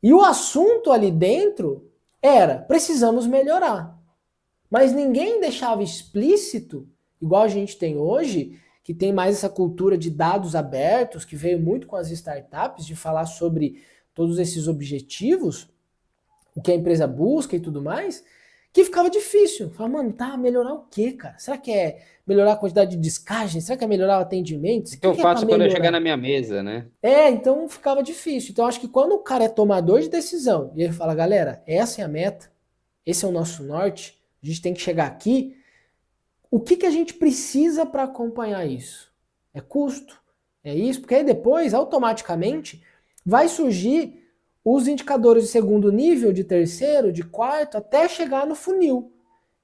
E o assunto ali dentro era, precisamos melhorar. Mas ninguém deixava explícito, igual a gente tem hoje, que tem mais essa cultura de dados abertos, que veio muito com as startups, de falar sobre todos esses objetivos, o que a empresa busca e tudo mais, que ficava difícil. Falava, mano, tá, melhorar o quê, cara? Será que é melhorar a quantidade de descagem? Será que é melhorar o atendimento? O O que que eu que é para faço quando eu chegar na melhorar? minha mesa, né? Então ficava difícil. Então acho que quando o cara é tomador de decisão e ele fala, galera, essa é a meta, esse é o nosso norte, a gente tem que chegar aqui, o que, que a gente precisa para acompanhar isso? É custo? É isso? Porque aí depois, automaticamente, vai surgir os indicadores de segundo nível, de terceiro, de quarto, até chegar no funil,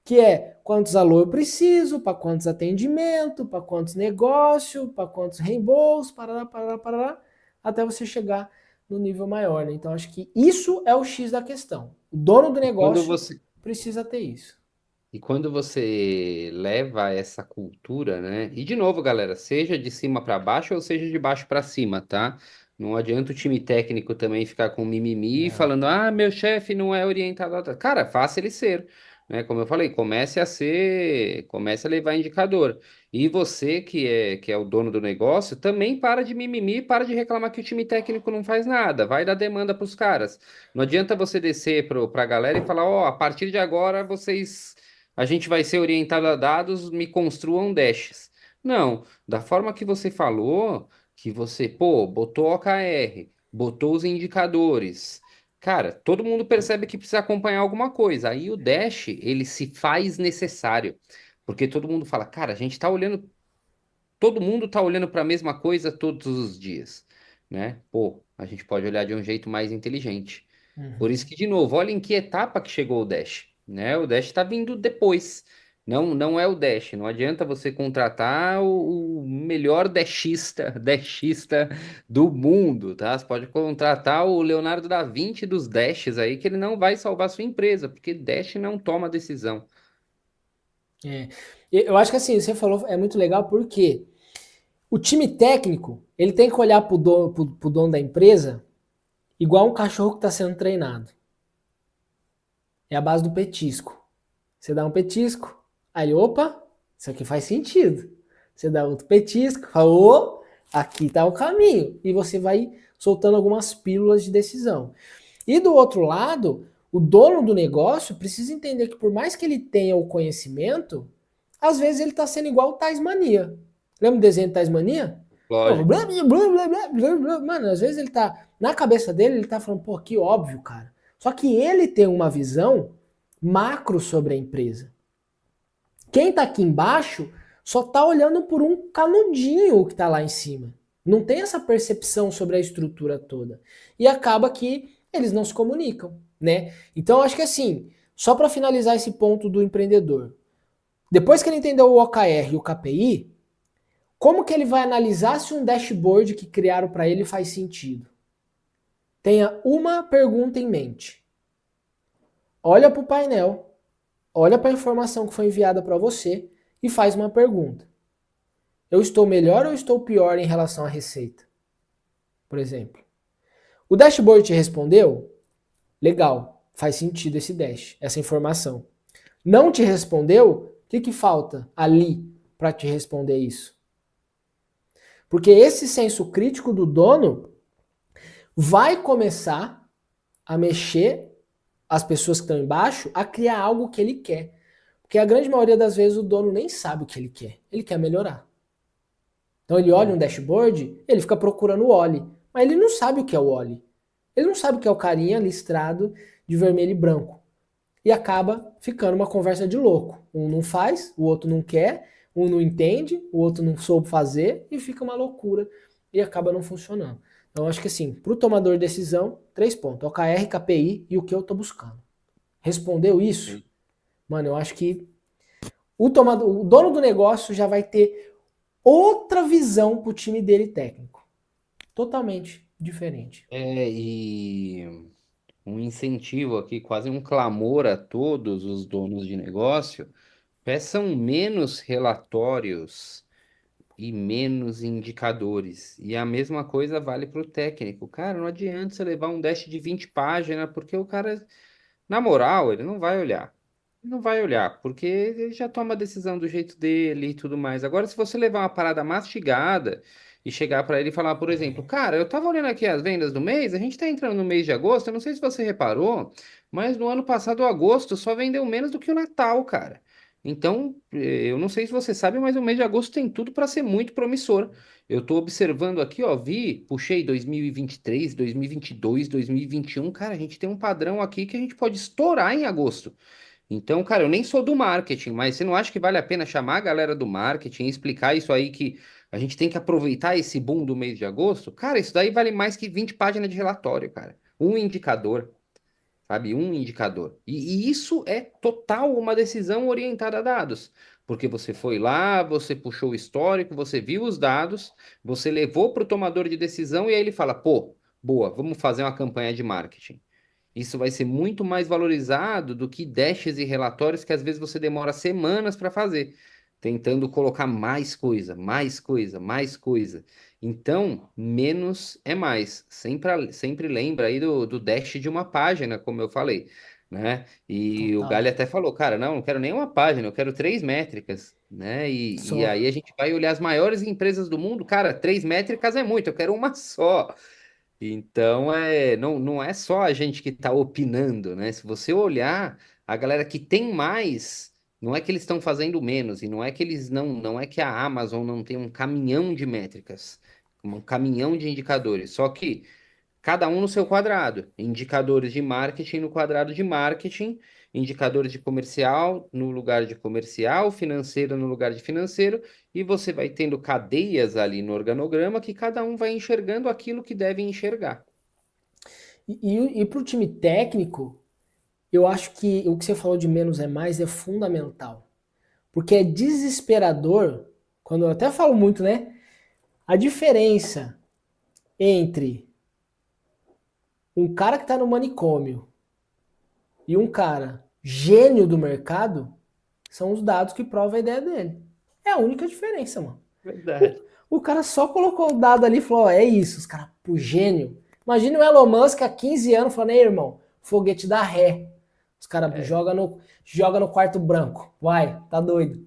que é quantos alô eu preciso, para quantos atendimento, para quantos negócio, para quantos reembolsos, parará, parará, parará, até você chegar no nível maior. Né? Então, acho que isso é o X da questão. O dono do E quando negócio você precisa ter isso. E quando você leva essa cultura, né? E de novo, galera, seja de cima para baixo ou seja de baixo para cima, tá? Não adianta o time técnico também ficar com mimimi Não. falando, ah, meu chefe não é orientado. Cara, faça ele ser, né? Como eu falei, comece a ser, comece a levar indicador. E você que é o dono do negócio, também para de mimimi, para de reclamar que o time técnico não faz nada. Vai dar demanda para os caras. Não adianta você descer para a galera e falar, ó, a partir de agora a gente vai ser orientado a dados, me construam dashes. Não, da forma que você falou, que você, pô, botou OKR, botou os indicadores. Cara, todo mundo percebe que precisa acompanhar alguma coisa. Aí o dash, ele se faz necessário. Porque todo mundo fala, cara, a gente tá olhando, todo mundo tá olhando para a mesma coisa todos os dias, né? Pô, a gente pode olhar de um jeito mais inteligente. Por isso Uhum. que, de novo, olha em que etapa que chegou o Dash, né? O Dash está vindo depois. Não, não é o Dash. Não adianta você contratar o melhor dashista do mundo, tá? Você pode contratar o Leonardo da Vinci dos Dashes aí, que ele não vai salvar sua empresa, porque Dash não toma decisão. É. Eu acho que assim, você falou, é muito legal porque o time técnico, ele tem que olhar pro dono da empresa igual um cachorro que está sendo treinado. É a base do petisco. Você dá um petisco, aí, opa, isso aqui faz sentido. Você dá outro petisco, fala, ô, aqui está o caminho. E você vai soltando algumas pílulas de decisão. E do outro lado, o dono do negócio precisa entender que por mais que ele tenha o conhecimento, às vezes ele está sendo igual o Tasmania. Lembra o desenho de Tasmania? Blá, Lógico. blá, blá, blá, blá, blá, blá. Mano, às vezes ele tá, na cabeça dele, ele tá falando, pô, que óbvio, cara. Só que ele tem uma visão macro sobre a empresa. Quem tá aqui embaixo só tá olhando por um canudinho que tá lá em cima. Não tem essa percepção sobre a estrutura toda. E acaba que eles não se comunicam, né? Então eu acho que assim, só para finalizar esse ponto do empreendedor, depois que ele entendeu o OKR e o KPI, como que ele vai analisar se um dashboard que criaram para ele faz sentido? Tenha uma pergunta em mente. Olha para o painel, olha para a informação que foi enviada para você e faz uma pergunta. Eu estou melhor ou estou pior em relação à receita? Por exemplo. O dashboard te respondeu? Legal, faz sentido esse dash, essa informação. Não te respondeu? O que, que falta ali para te responder isso? Porque esse senso crítico do dono vai começar a mexer as pessoas que estão embaixo a criar algo que ele quer. Porque a grande maioria das vezes o dono nem sabe o que ele quer melhorar. Então ele olha um dashboard, ele fica procurando o Oli, mas ele não sabe o que é o Oli. Ele não sabe o que é o carinha listrado de vermelho e branco. E acaba ficando uma conversa de louco. Um não faz, o outro não quer, um não entende, o outro não soube fazer e fica uma loucura e acaba não funcionando. Então acho que assim, para o tomador de decisão, 3 pontos: OKR, KPI e o que eu estou buscando. Respondeu isso? Mano, eu acho que o dono do negócio já vai ter outra visão para o time dele técnico. Totalmente diferente. E um incentivo aqui, quase um clamor a todos os donos de negócio, peçam menos relatórios e menos indicadores. E a mesma coisa vale para o técnico. Cara, não adianta você levar um dash de 20 páginas, porque o cara, na moral, ele não vai olhar. Ele não vai olhar, porque ele já toma a decisão do jeito dele e tudo mais. Agora, se você levar uma parada mastigada e chegar para ele e falar, por exemplo, cara, eu tava olhando aqui as vendas do mês, a gente tá entrando no mês de agosto, eu não sei se você reparou, mas no ano passado, agosto, só vendeu menos do que o Natal, cara. Então, eu não sei se você sabe, mas o mês de agosto tem tudo para ser muito promissor. Eu estou observando aqui, ó, puxei 2023, 2022, 2021, cara, a gente tem um padrão aqui que a gente pode estourar em agosto. Então, cara, eu nem sou do marketing, mas você não acha que vale a pena chamar a galera do marketing e explicar isso aí que a gente tem que aproveitar esse boom do mês de agosto? Cara, isso daí vale mais que 20 páginas de relatório, cara. Um indicador, sabe? Um indicador. E isso é total uma decisão orientada a dados. Porque você foi lá, você puxou o histórico, você viu os dados, você levou para o tomador de decisão e aí ele fala, pô, boa, vamos fazer uma campanha de marketing. Isso vai ser muito mais valorizado do que dashes e relatórios que às vezes você demora semanas para fazer, tentando colocar mais coisa, mais coisa, mais coisa. Então, menos é mais. Sempre lembra aí do dash de uma página, como eu falei, né? E o Total. Galho até falou, cara, não quero nem uma página, eu quero 3 métricas, né? E Só. aí a gente vai olhar as maiores empresas do mundo, cara, 3 métricas é muito, eu quero uma só. Então, não é só a gente que está opinando, né? Se você olhar, a galera que tem mais, não é que eles estão fazendo menos, e não é que não é que a Amazon não tem um caminhão de métricas, um caminhão de indicadores, só que cada um no seu quadrado. Indicadores de marketing no quadrado de marketing, indicadores de comercial no lugar de comercial, financeiro no lugar de financeiro, e você vai tendo cadeias ali no organograma que cada um vai enxergando aquilo que deve enxergar. E para o time técnico, eu acho que o que você falou de menos é mais é fundamental. Porque é desesperador, quando eu até falo muito, né? A diferença entre um cara que está no manicômio e um cara gênio do mercado são os dados que provam a ideia dele. É a única diferença, mano. O, Verdade. o cara só colocou o dado ali e falou: ó, é isso, os caras, pro gênio. Imagina o Elon Musk há 15 anos falando: ei, irmão, foguete dá ré. Os caras É, joga no quarto branco. Vai, tá doido.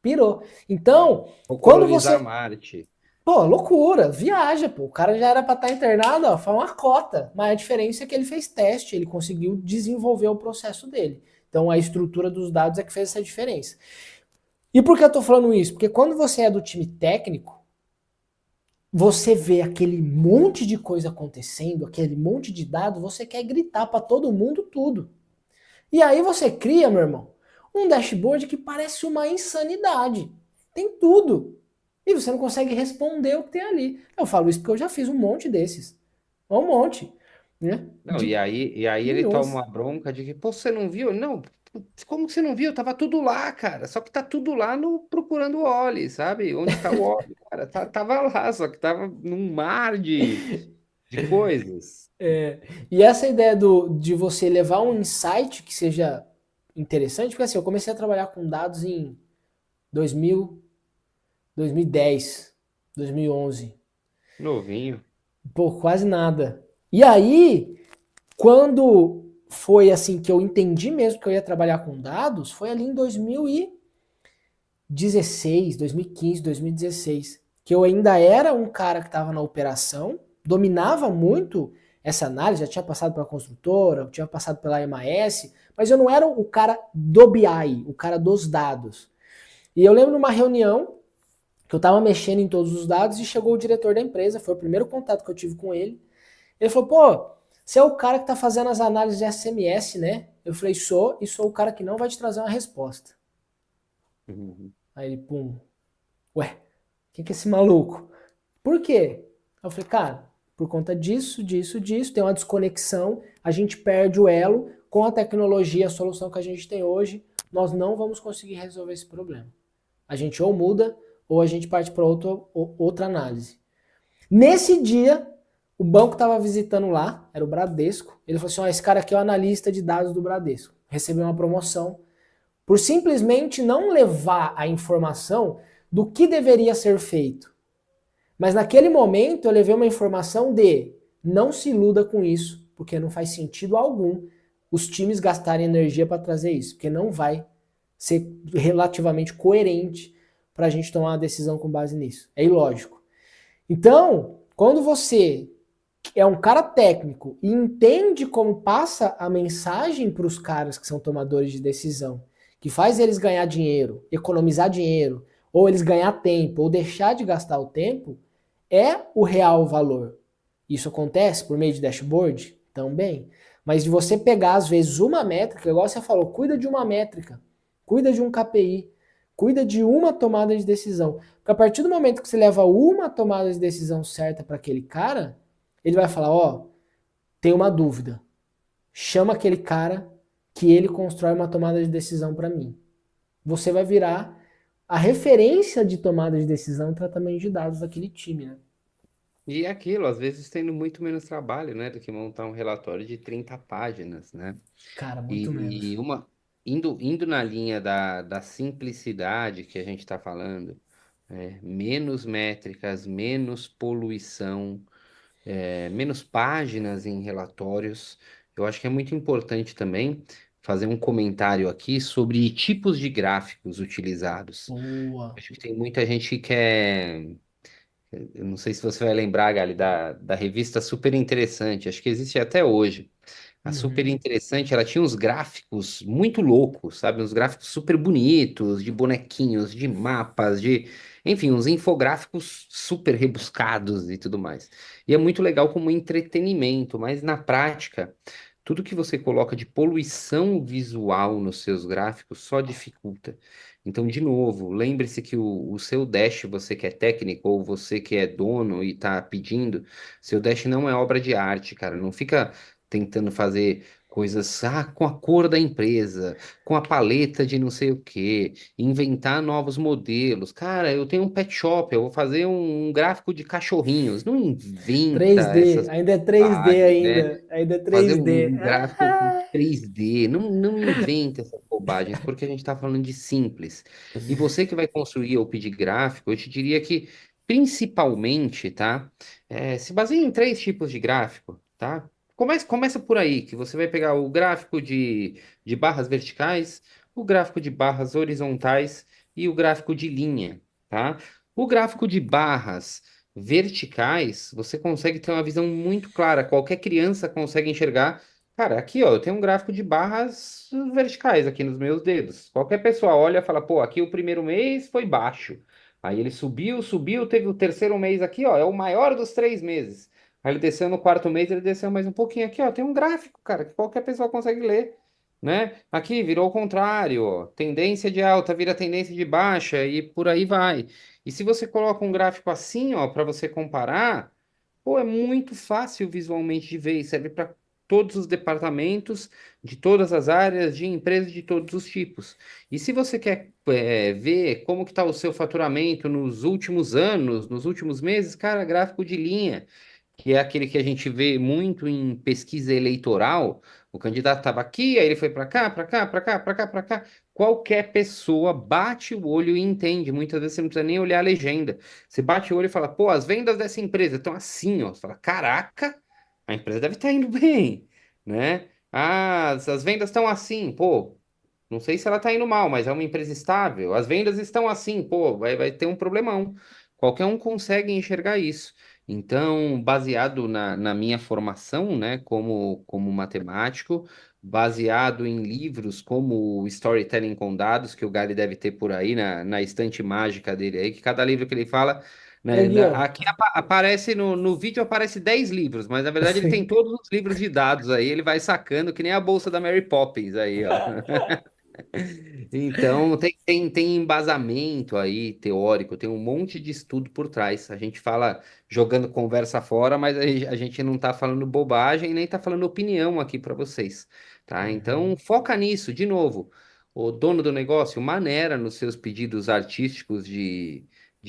Pirou. é. Então, Vou quando colonizar você. Marte. Pô, loucura, viaja, pô. O cara já era pra estar internado, ó, foi uma cota. Mas a diferença é que ele fez teste, ele conseguiu desenvolver o processo dele. Então a estrutura dos dados é que fez essa diferença. E por que eu tô falando isso? Porque quando você é do time técnico, você vê aquele monte de coisa acontecendo, aquele monte de dado, você quer gritar pra todo mundo tudo. E aí você cria, meu irmão, um dashboard que parece uma insanidade. Tem tudo. E você não consegue responder o que tem ali. Eu falo isso porque eu já fiz um monte desses. Um monte. Né? Não, De e aí ele toma milhões. uma bronca de que, pô, você não viu? Não, como que você não viu? Tava tudo lá, cara. Só que tá tudo lá no procurando o Oli, sabe? Onde tá o Oli, cara? Tava lá, só que tava num mar de coisas. E essa ideia de você levar um insight que seja interessante, porque assim, eu comecei a trabalhar com dados em 2000, 2010, 2011. Novinho. Pô, quase nada. E aí, quando foi assim que eu entendi mesmo que eu ia trabalhar com dados, foi ali em 2016, 2015, 2016, que eu ainda era um cara que estava na operação, dominava muito essa análise, já tinha passado pela construtora, tinha passado pela MAS, mas eu não era o cara do BI, o cara dos dados. E eu lembro numa reunião que eu estava mexendo em todos os dados e chegou o diretor da empresa, foi o primeiro contato que eu tive com ele. Ele falou, pô, você é o cara que está fazendo as análises de SMS, né? Eu falei, sou, e sou o cara que não vai te trazer uma resposta. Uhum. Aí ele, pum, ué, quem que é esse maluco? Por quê? Eu falei, cara, por conta disso, disso, disso, tem uma desconexão, a gente perde o elo com a tecnologia, a solução que a gente tem hoje, nós não vamos conseguir resolver esse problema. A gente ou muda ou a gente parte para outra análise. Nesse dia, o banco estava visitando lá, era o Bradesco. Ele falou assim: ó, esse cara aqui é o analista de dados do Bradesco. Recebeu uma promoção por simplesmente não levar a informação do que deveria ser feito. Mas naquele momento eu levei uma informação de não se iluda com isso, porque não faz sentido algum os times gastarem energia para trazer isso, porque não vai ser relativamente coerente para a gente tomar uma decisão com base nisso. É ilógico. Então, quando você é um cara técnico e entende como passa a mensagem para os caras que são tomadores de decisão, que faz eles ganhar dinheiro, economizar dinheiro, ou eles ganhar tempo, ou deixar de gastar o tempo, é o real valor. Isso acontece por meio de dashboard? Também. Mas de você pegar, às vezes, uma métrica, igual você falou, cuida de uma métrica, cuida de um KPI, cuida de uma tomada de decisão. Porque a partir do momento que você leva uma tomada de decisão certa para aquele cara, ele vai falar, ó, oh, tem uma dúvida. Chama aquele cara que ele constrói uma tomada de decisão para mim. Você vai virar a referência de tomada de decisão e tratamento de dados daquele time, né? E é aquilo, às vezes tendo muito menos trabalho, né, do que montar um relatório de 30 páginas, né? Cara, muito E menos. indo na linha da simplicidade que a gente está falando, menos métricas, menos poluição, menos páginas em relatórios. Eu acho que é muito importante também fazer um comentário aqui sobre tipos de gráficos utilizados. Boa. Acho que tem muita gente que quer. Eu não sei se você vai lembrar, Gali, da revista Super Interessante, acho que existe até hoje. A Super Uhum. Interessante, ela tinha uns gráficos muito loucos, sabe? Uns gráficos super bonitos, de bonequinhos, de mapas, enfim, uns infográficos super rebuscados e tudo mais. E é muito legal como entretenimento, mas na prática, tudo que você coloca de poluição visual nos seus gráficos só dificulta. Então, de novo, lembre-se que o seu Dash, você que é técnico ou você que é dono e está pedindo, seu Dash não é obra de arte, cara. Não fica tentando fazer coisas com a cor da empresa, com a paleta de não sei o quê, inventar novos modelos. Cara, eu tenho um pet shop, eu vou fazer um gráfico de cachorrinhos. Não inventa 3D, essas ainda é 3D bobagens, né? ainda, ainda é Fazer 3D. um gráfico com 3D. Não inventa essas bobagens, porque a gente está falando de simples. E você que vai construir ou pedir gráfico, eu te diria que, principalmente, tá? Se baseia em três tipos de gráfico, tá? Começa por aí, que você vai pegar o gráfico de barras verticais, o gráfico de barras horizontais e o gráfico de linha, tá? O gráfico de barras verticais, você consegue ter uma visão muito clara. Qualquer criança consegue enxergar. Cara, aqui, ó, eu tenho um gráfico de barras verticais aqui nos meus dedos. Qualquer pessoa olha e fala, pô, aqui o primeiro mês foi baixo. Aí ele subiu, subiu, teve o terceiro mês aqui, ó, é o maior dos 3 meses. Aí ele desceu no quarto mês, ele desceu mais um pouquinho aqui, ó. Tem um gráfico, cara, que qualquer pessoa consegue ler. né? Aqui virou o contrário, ó. Tendência de alta vira tendência de baixa e por aí vai. E se você coloca um gráfico assim, ó, para você comparar, pô, é muito fácil visualmente de ver e serve para todos os departamentos, de todas as áreas, de empresas de todos os tipos. E se você quer ver como que está o seu faturamento nos últimos anos, nos últimos meses, cara, gráfico de linha que é aquele que a gente vê muito em pesquisa eleitoral. O candidato estava aqui, aí ele foi para cá, para cá, para cá, para cá, para cá. Qualquer pessoa bate o olho e entende. Muitas vezes você não precisa nem olhar a legenda. Você bate o olho e fala, pô, as vendas dessa empresa estão assim, ó. Você fala, caraca, a empresa deve estar indo bem, né? Ah, as vendas estão assim, pô. Não sei se ela está indo mal, mas é uma empresa estável. As vendas estão assim, pô, vai ter um problemão. Qualquer um consegue enxergar isso. Então, baseado na minha formação, né, como matemático, baseado em livros como o Storytelling com Dados, que o Gali deve ter por aí na estante mágica dele aí, que cada livro que ele fala, Tá né, aqui, ó. aqui aparece no vídeo aparece 10 livros, mas na verdade ele tem Sim. todos os livros de dados aí, ele vai sacando que nem a bolsa da Mary Poppins aí, ó. Então, tem embasamento aí teórico, tem um monte de estudo por trás. A gente fala jogando conversa fora, mas a gente não está falando bobagem nem está falando opinião aqui para vocês, tá? Então, Uhum. foca nisso, de novo. O dono do negócio, maneira nos seus pedidos artísticos de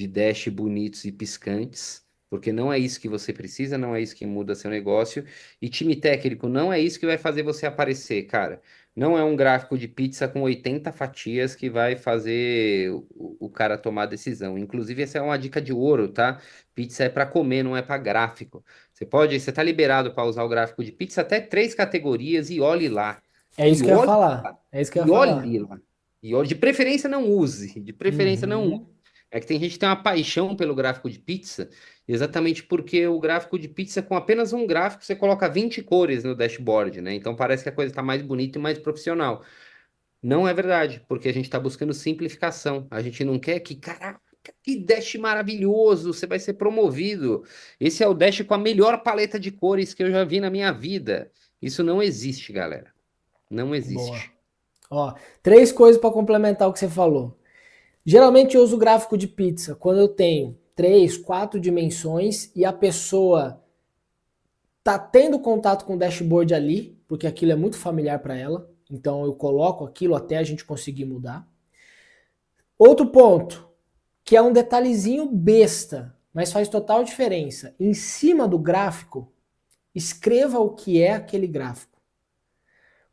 dash bonitos e piscantes, porque não é isso que você precisa, não é isso que muda seu negócio. E time técnico não é isso que vai fazer você aparecer, cara. Não é um gráfico de pizza com 80 fatias que vai fazer o cara tomar decisão. Inclusive, essa é uma dica de ouro, tá? Pizza é para comer, não é para gráfico. Você tá liberado para usar o gráfico de pizza até três categorias e olhe lá. É E isso que eu ia olhe falar. lá. É isso que eu ia E falar. olhe lá. E olhe, de preferência não use. De preferência não use. Uhum. É que tem gente que tem uma paixão pelo gráfico de pizza, exatamente porque o gráfico de pizza, com apenas um gráfico, você coloca 20 cores no dashboard, né? Então parece que a coisa está mais bonita e mais profissional. Não é verdade, porque a gente está buscando simplificação. A gente não quer que, caraca, que dash maravilhoso, você vai ser promovido. Esse é o dash com a melhor paleta de cores que eu já vi na minha vida. Isso não existe, galera. Não Boa. existe. Ó, três coisas para complementar o que você falou. Geralmente eu uso gráfico de pizza quando eu tenho três, quatro dimensões e a pessoa tá tendo contato com o dashboard ali, porque aquilo é muito familiar para ela. Então eu coloco aquilo até a gente conseguir mudar. Outro ponto, que é um detalhezinho besta, mas faz total diferença. Em cima do gráfico, escreva o que é aquele gráfico.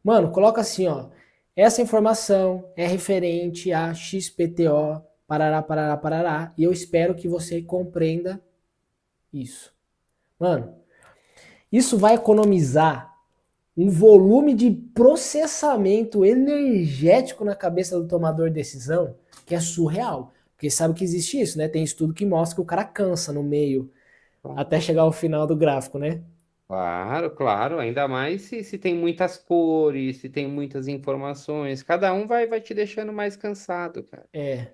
Mano, coloca assim, ó. Essa informação é referente a XPTO, parará, parará, parará, e eu espero que você compreenda isso. Mano, isso vai economizar um volume de processamento energético na cabeça do tomador de decisão que é surreal. Porque sabe que existe isso, né? Tem estudo que mostra que o cara cansa no meio até chegar ao final do gráfico, né? Claro, claro, ainda mais se tem muitas cores, se tem muitas informações. Cada um vai te deixando mais cansado, cara. É.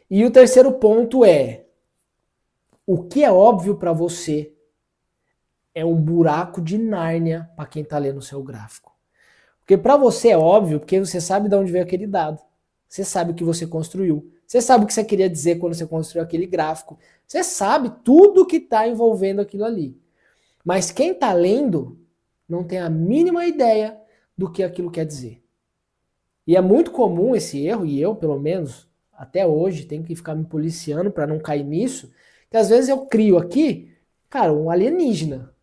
E o terceiro ponto é o que é óbvio para você é um buraco de Nárnia para quem está lendo o seu gráfico. Porque para você é óbvio, porque você sabe de onde veio aquele dado. Você sabe o que você construiu. Você sabe o que você queria dizer quando você construiu aquele gráfico. Você sabe tudo que está envolvendo aquilo ali. Mas quem está lendo não tem a mínima ideia do que aquilo quer dizer. E é muito comum esse erro, e eu, pelo menos, até hoje, tenho que ficar me policiando para não cair nisso, que às vezes eu crio aqui, cara, um alienígena.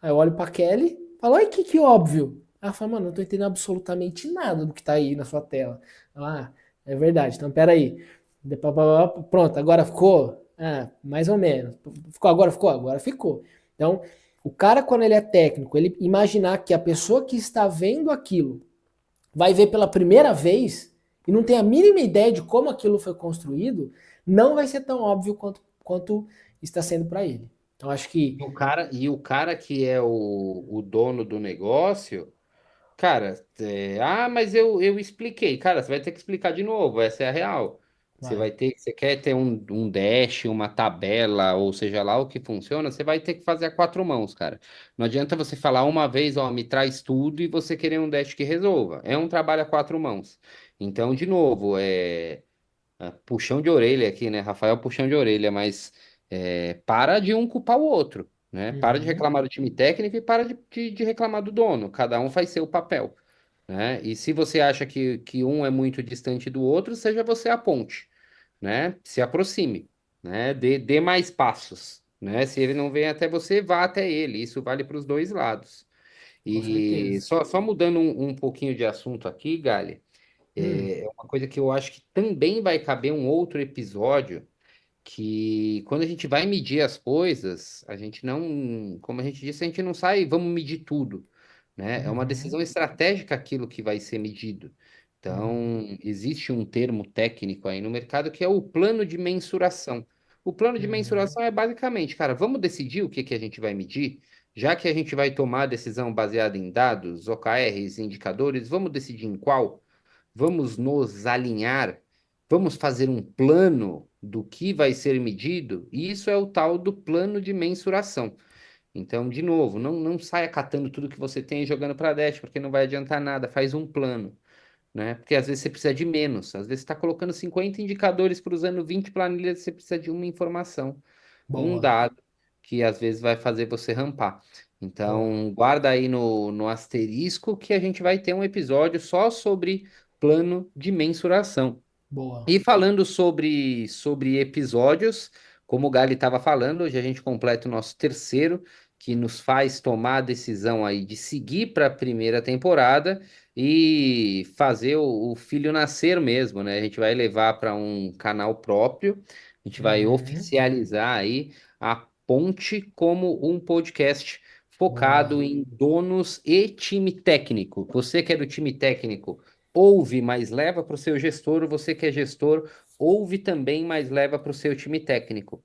Aí eu olho pra Kelly e falo, ai, que óbvio. Ela fala, mano, não tô entendendo absolutamente nada do que tá aí na sua tela. Ah, é verdade, então peraí. Pronto, agora ficou? Ah, mais ou menos. Ficou agora? Ficou? Agora ficou. Então, o cara, quando ele é técnico, ele imaginar que a pessoa que está vendo aquilo vai ver pela primeira vez e não tem a mínima ideia de como aquilo foi construído, não vai ser tão óbvio quanto está sendo para ele. Então, acho que E o cara que é o dono do negócio, cara, mas eu expliquei. Cara, você vai ter que explicar de novo, essa é a real. Vai. Você quer ter um dash, uma tabela, ou seja lá o que funciona, você vai ter que fazer a quatro mãos, cara. Não adianta você falar uma vez, ó, me traz tudo e você querer um dash que resolva. É um trabalho a quatro mãos. Então, de novo, puxão de orelha aqui, né? Rafael, puxão de orelha, mas para de um culpar o outro, né? Para de Uhum, reclamar do time técnico e para de reclamar do dono. Cada um faz seu papel, né? E se você acha que um é muito distante do outro, seja você a ponte, né? Se aproxime, né? Dê mais passos, né? Se ele não vem até você, vá até ele. Isso vale para os dois lados. com E certeza. só mudando um pouquinho de assunto aqui, Gali, Hum, é uma coisa que eu acho que também vai caber um outro episódio que quando a gente vai medir as coisas, a gente não, como a gente disse, a gente não sai, vamos medir tudo, né? É uma uhum, decisão estratégica aquilo que vai ser medido. uhum, Então, existe um termo técnico aí no mercado que é o plano de mensuração. O plano de uhum. mensuração é basicamente, cara, vamos decidir o que que a gente vai medir? Já que a gente vai tomar a decisão baseada em dados, OKRs, indicadores, vamos decidir em qual? Vamos nos alinhar, vamos fazer um plano do que vai ser medido, e isso é o tal do plano de mensuração. Então, de novo, não saia catando tudo que você tem e jogando para Dash, porque não vai adiantar nada, faz um plano, né? Porque às vezes você precisa de menos, às vezes você está colocando 50 indicadores cruzando 20 planilhas, você precisa de uma informação, um Boa, dado, que às vezes vai fazer você rampar. boa, Então, guarda aí no asterisco que a gente vai ter um episódio só sobre plano de mensuração. boa. E falando sobre episódios, como o Gali estava falando, hoje a gente completa o nosso terceiro, que nos faz tomar a decisão aí de seguir para a primeira temporada e fazer o filho nascer mesmo, né? A gente vai levar para um canal próprio, a gente vai Uhum, oficializar aí a Ponte como um podcast boa, focado em donos e time técnico. Você que é do time técnico, ouve, mas leva para o seu gestor, você que é gestor, ouve também, mas leva para o seu time técnico.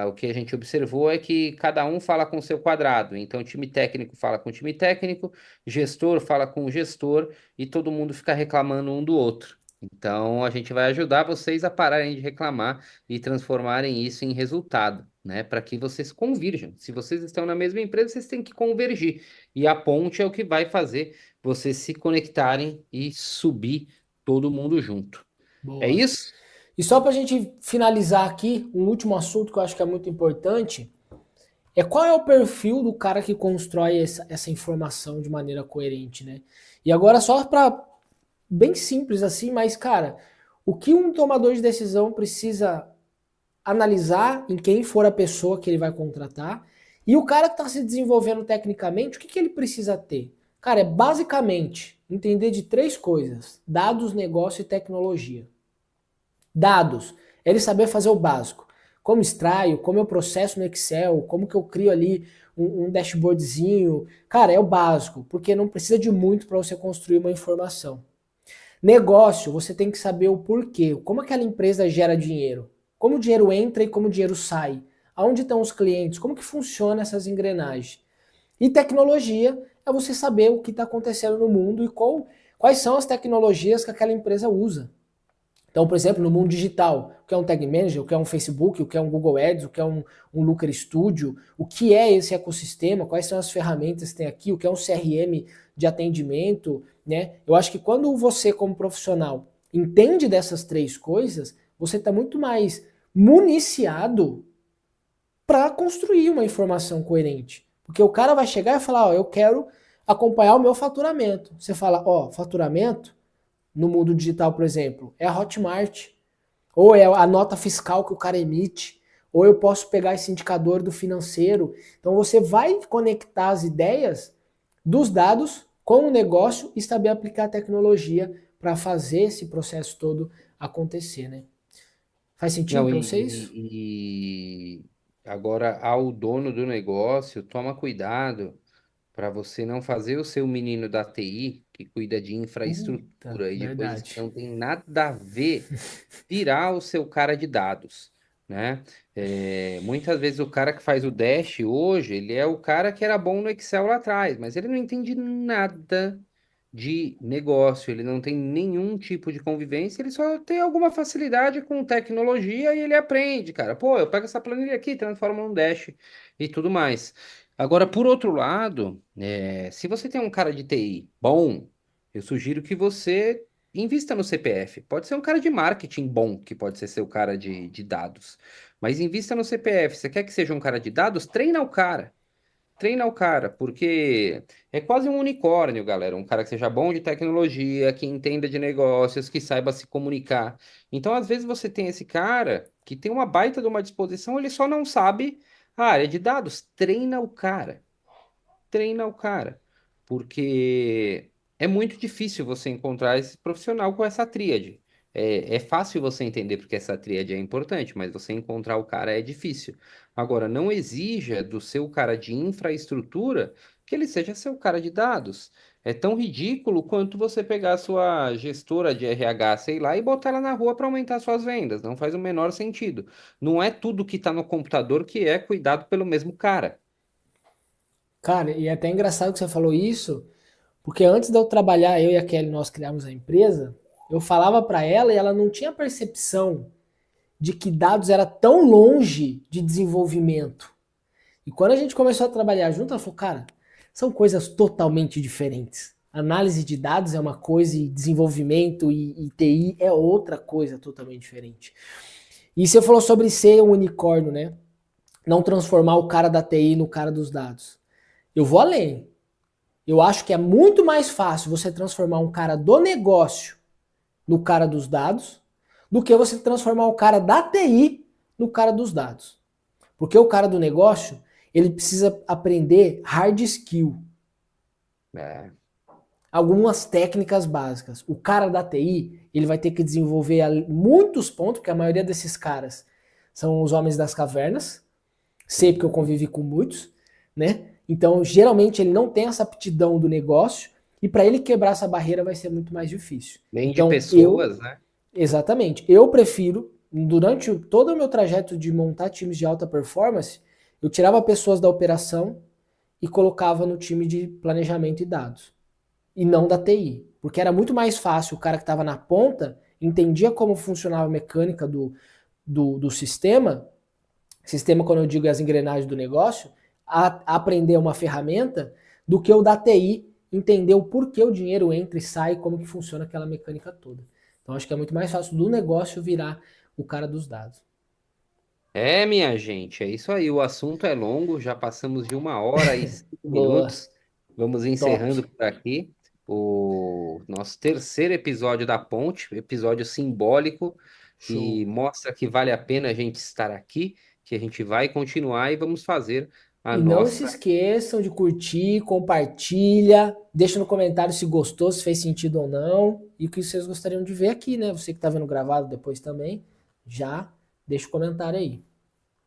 O que a gente observou é que cada um fala com o seu quadrado. Então, o time técnico fala com o time técnico, gestor fala com o gestor e todo mundo fica reclamando um do outro. Então, a gente vai ajudar vocês a pararem de reclamar e transformarem isso em resultado, né? Para que vocês convirjam. Se vocês estão na mesma empresa, vocês têm que convergir. E a ponte é o que vai fazer vocês se conectarem e subir todo mundo junto. É boa. isso? E só para a gente finalizar aqui, um último assunto que eu acho que é muito importante é qual é o perfil do cara que constrói essa informação de maneira coerente, né? E agora só para bem simples assim, mas cara, o que um tomador de decisão precisa analisar em quem for a pessoa que ele vai contratar e o cara que está se desenvolvendo tecnicamente, o que, que ele precisa ter? Cara, é basicamente entender de três coisas: dados, negócio e tecnologia. Dados, é ele saber fazer o básico. Como extraio, como eu processo no Excel, como que eu crio ali um dashboardzinho. Cara, é o básico, porque não precisa de muito para você construir uma informação. Negócio, você tem que saber o porquê, como aquela empresa gera dinheiro, como o dinheiro entra e como o dinheiro sai, aonde estão os clientes, como que funciona essas engrenagens. E tecnologia é você saber o que está acontecendo no mundo e quais são as tecnologias que aquela empresa usa. Então, por exemplo, no mundo digital, o que é um Tag Manager, o que é um Facebook, o que é um Google Ads, o que é um Looker Studio, o que é esse ecossistema, quais são as ferramentas que tem aqui, o que é um CRM de atendimento, né? Eu acho que quando você, como profissional, entende dessas três coisas, você está muito mais municiado para construir uma informação coerente. Porque o cara vai chegar e falar, ó, eu quero acompanhar o meu faturamento. Você fala, ó, faturamento no mundo digital, por exemplo, é a Hotmart, ou é a nota fiscal que o cara emite, ou eu posso pegar esse indicador do financeiro. Então você vai conectar as ideias dos dados com o negócio e saber aplicar a tecnologia para fazer esse processo todo acontecer, né? Faz sentido Não, para você isso? e agora ao dono do negócio, toma cuidado para você não fazer o seu menino da TI, que cuida de Puta, infraestrutura e de coisas que verdade. não tem nada a ver, virar o seu cara de dados, né? Muitas vezes o cara que faz o Dash hoje, ele é o cara que era bom no Excel lá atrás, mas ele não entende nada de negócio, ele não tem nenhum tipo de convivência, ele só tem alguma facilidade com tecnologia e ele aprende, cara. Pô, eu pego essa planilha aqui, transformo num dash e tudo mais. Agora, por outro lado, se você tem um cara de TI bom, eu sugiro que você invista no CPF. Pode ser um cara de marketing bom, que pode ser seu cara de dados. Mas invista no CPF. Você quer que seja um cara de dados? Treina o cara. Treina o cara, porque é quase um unicórnio, galera. Um cara que seja bom de tecnologia, que entenda de negócios, que saiba se comunicar. Então, às vezes, você tem esse cara que tem uma baita de uma disposição, ele só não sabe a área de dados. Treina o cara, treina o cara, porque é muito difícil você encontrar esse profissional com essa tríade. É fácil você entender porque essa tríade é importante, mas você encontrar o cara é difícil. Agora, não exija do seu cara de infraestrutura que ele seja seu cara de dados. É tão ridículo quanto você pegar a sua gestora de RH, sei lá, e botar ela na rua para aumentar suas vendas. Não faz o menor sentido. Não é tudo que está no computador que é cuidado pelo mesmo cara. Cara, e é até engraçado que você falou isso, porque antes de eu trabalhar, eu e a Kelly, nós criamos a empresa, eu falava para ela e ela não tinha percepção de que dados era tão longe de desenvolvimento. E quando a gente começou a trabalhar junto, ela falou, cara, são coisas totalmente diferentes. Análise de dados é uma coisa e desenvolvimento e TI é outra coisa totalmente diferente. E você falou sobre ser um unicórnio, né? Não transformar o cara da TI no cara dos dados. Eu vou além. Eu acho que é muito mais fácil você transformar um cara do negócio no cara dos dados do que você transformar o cara da TI no cara dos dados. Porque o cara do negócio, ele precisa aprender hard skill, É, algumas técnicas básicas. O cara da TI, ele vai ter que desenvolver muitos pontos, porque a maioria desses caras são os homens das cavernas. Sei porque eu uhum. convivi com muitos, né? Então, geralmente ele não tem essa aptidão do negócio e para ele quebrar essa barreira vai ser muito mais difícil. Bem de Então, eu, pessoas, né? exatamente, eu prefiro, durante todo o meu trajeto de montar times de alta performance, eu tirava pessoas da operação e colocava no time de planejamento e dados, e não da TI. Porque era muito mais fácil o cara que estava na ponta, entendia como funcionava a mecânica do sistema, quando eu digo as engrenagens do negócio, aprender uma ferramenta, do que o da TI entender o porquê o dinheiro entra e sai, como que funciona aquela mecânica toda. Então acho que é muito mais fácil do negócio virar o cara dos dados. É, minha gente, é isso aí. O assunto é longo, já passamos de 1 hora e 5 minutos. Boa, Vamos top, encerrando por aqui o nosso terceiro episódio da Ponte, episódio simbólico, que show. mostra que vale a pena a gente estar aqui, que a gente vai continuar e vamos fazer a E não se nossa. esqueçam de curtir, compartilha, deixa no comentário se gostou, se fez sentido ou não, e o que vocês gostariam de ver aqui, né? Você que está vendo gravado depois também, já deixa o comentário aí.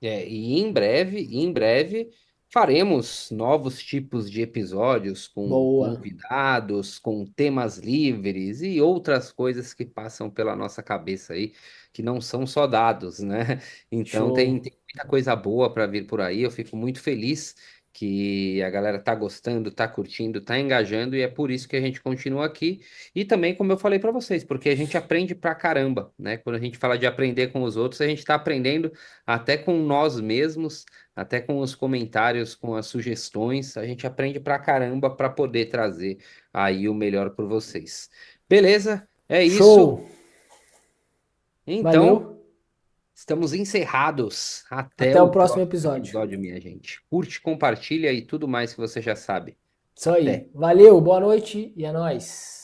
E em breve, faremos novos tipos de episódios com Boa, convidados, com temas livres e outras coisas que passam pela nossa cabeça aí, que não são só dados, né? Então show. tem muita coisa boa para vir por aí. Eu fico muito feliz que a galera tá gostando, tá curtindo, tá engajando e é por isso que a gente continua aqui. E também, como eu falei para vocês, porque a gente aprende pra caramba, né? Quando a gente fala de aprender com os outros, a gente está aprendendo até com nós mesmos, até com os comentários, com as sugestões, a gente aprende pra caramba para poder trazer aí o melhor por vocês. Beleza? É isso. Show. Então, Valeu. estamos encerrados. Até Até o o próximo próximo episódio. episódio, minha gente. Curte, compartilha e tudo mais que você já sabe. Isso aí. Até. Valeu, boa noite e é nóis.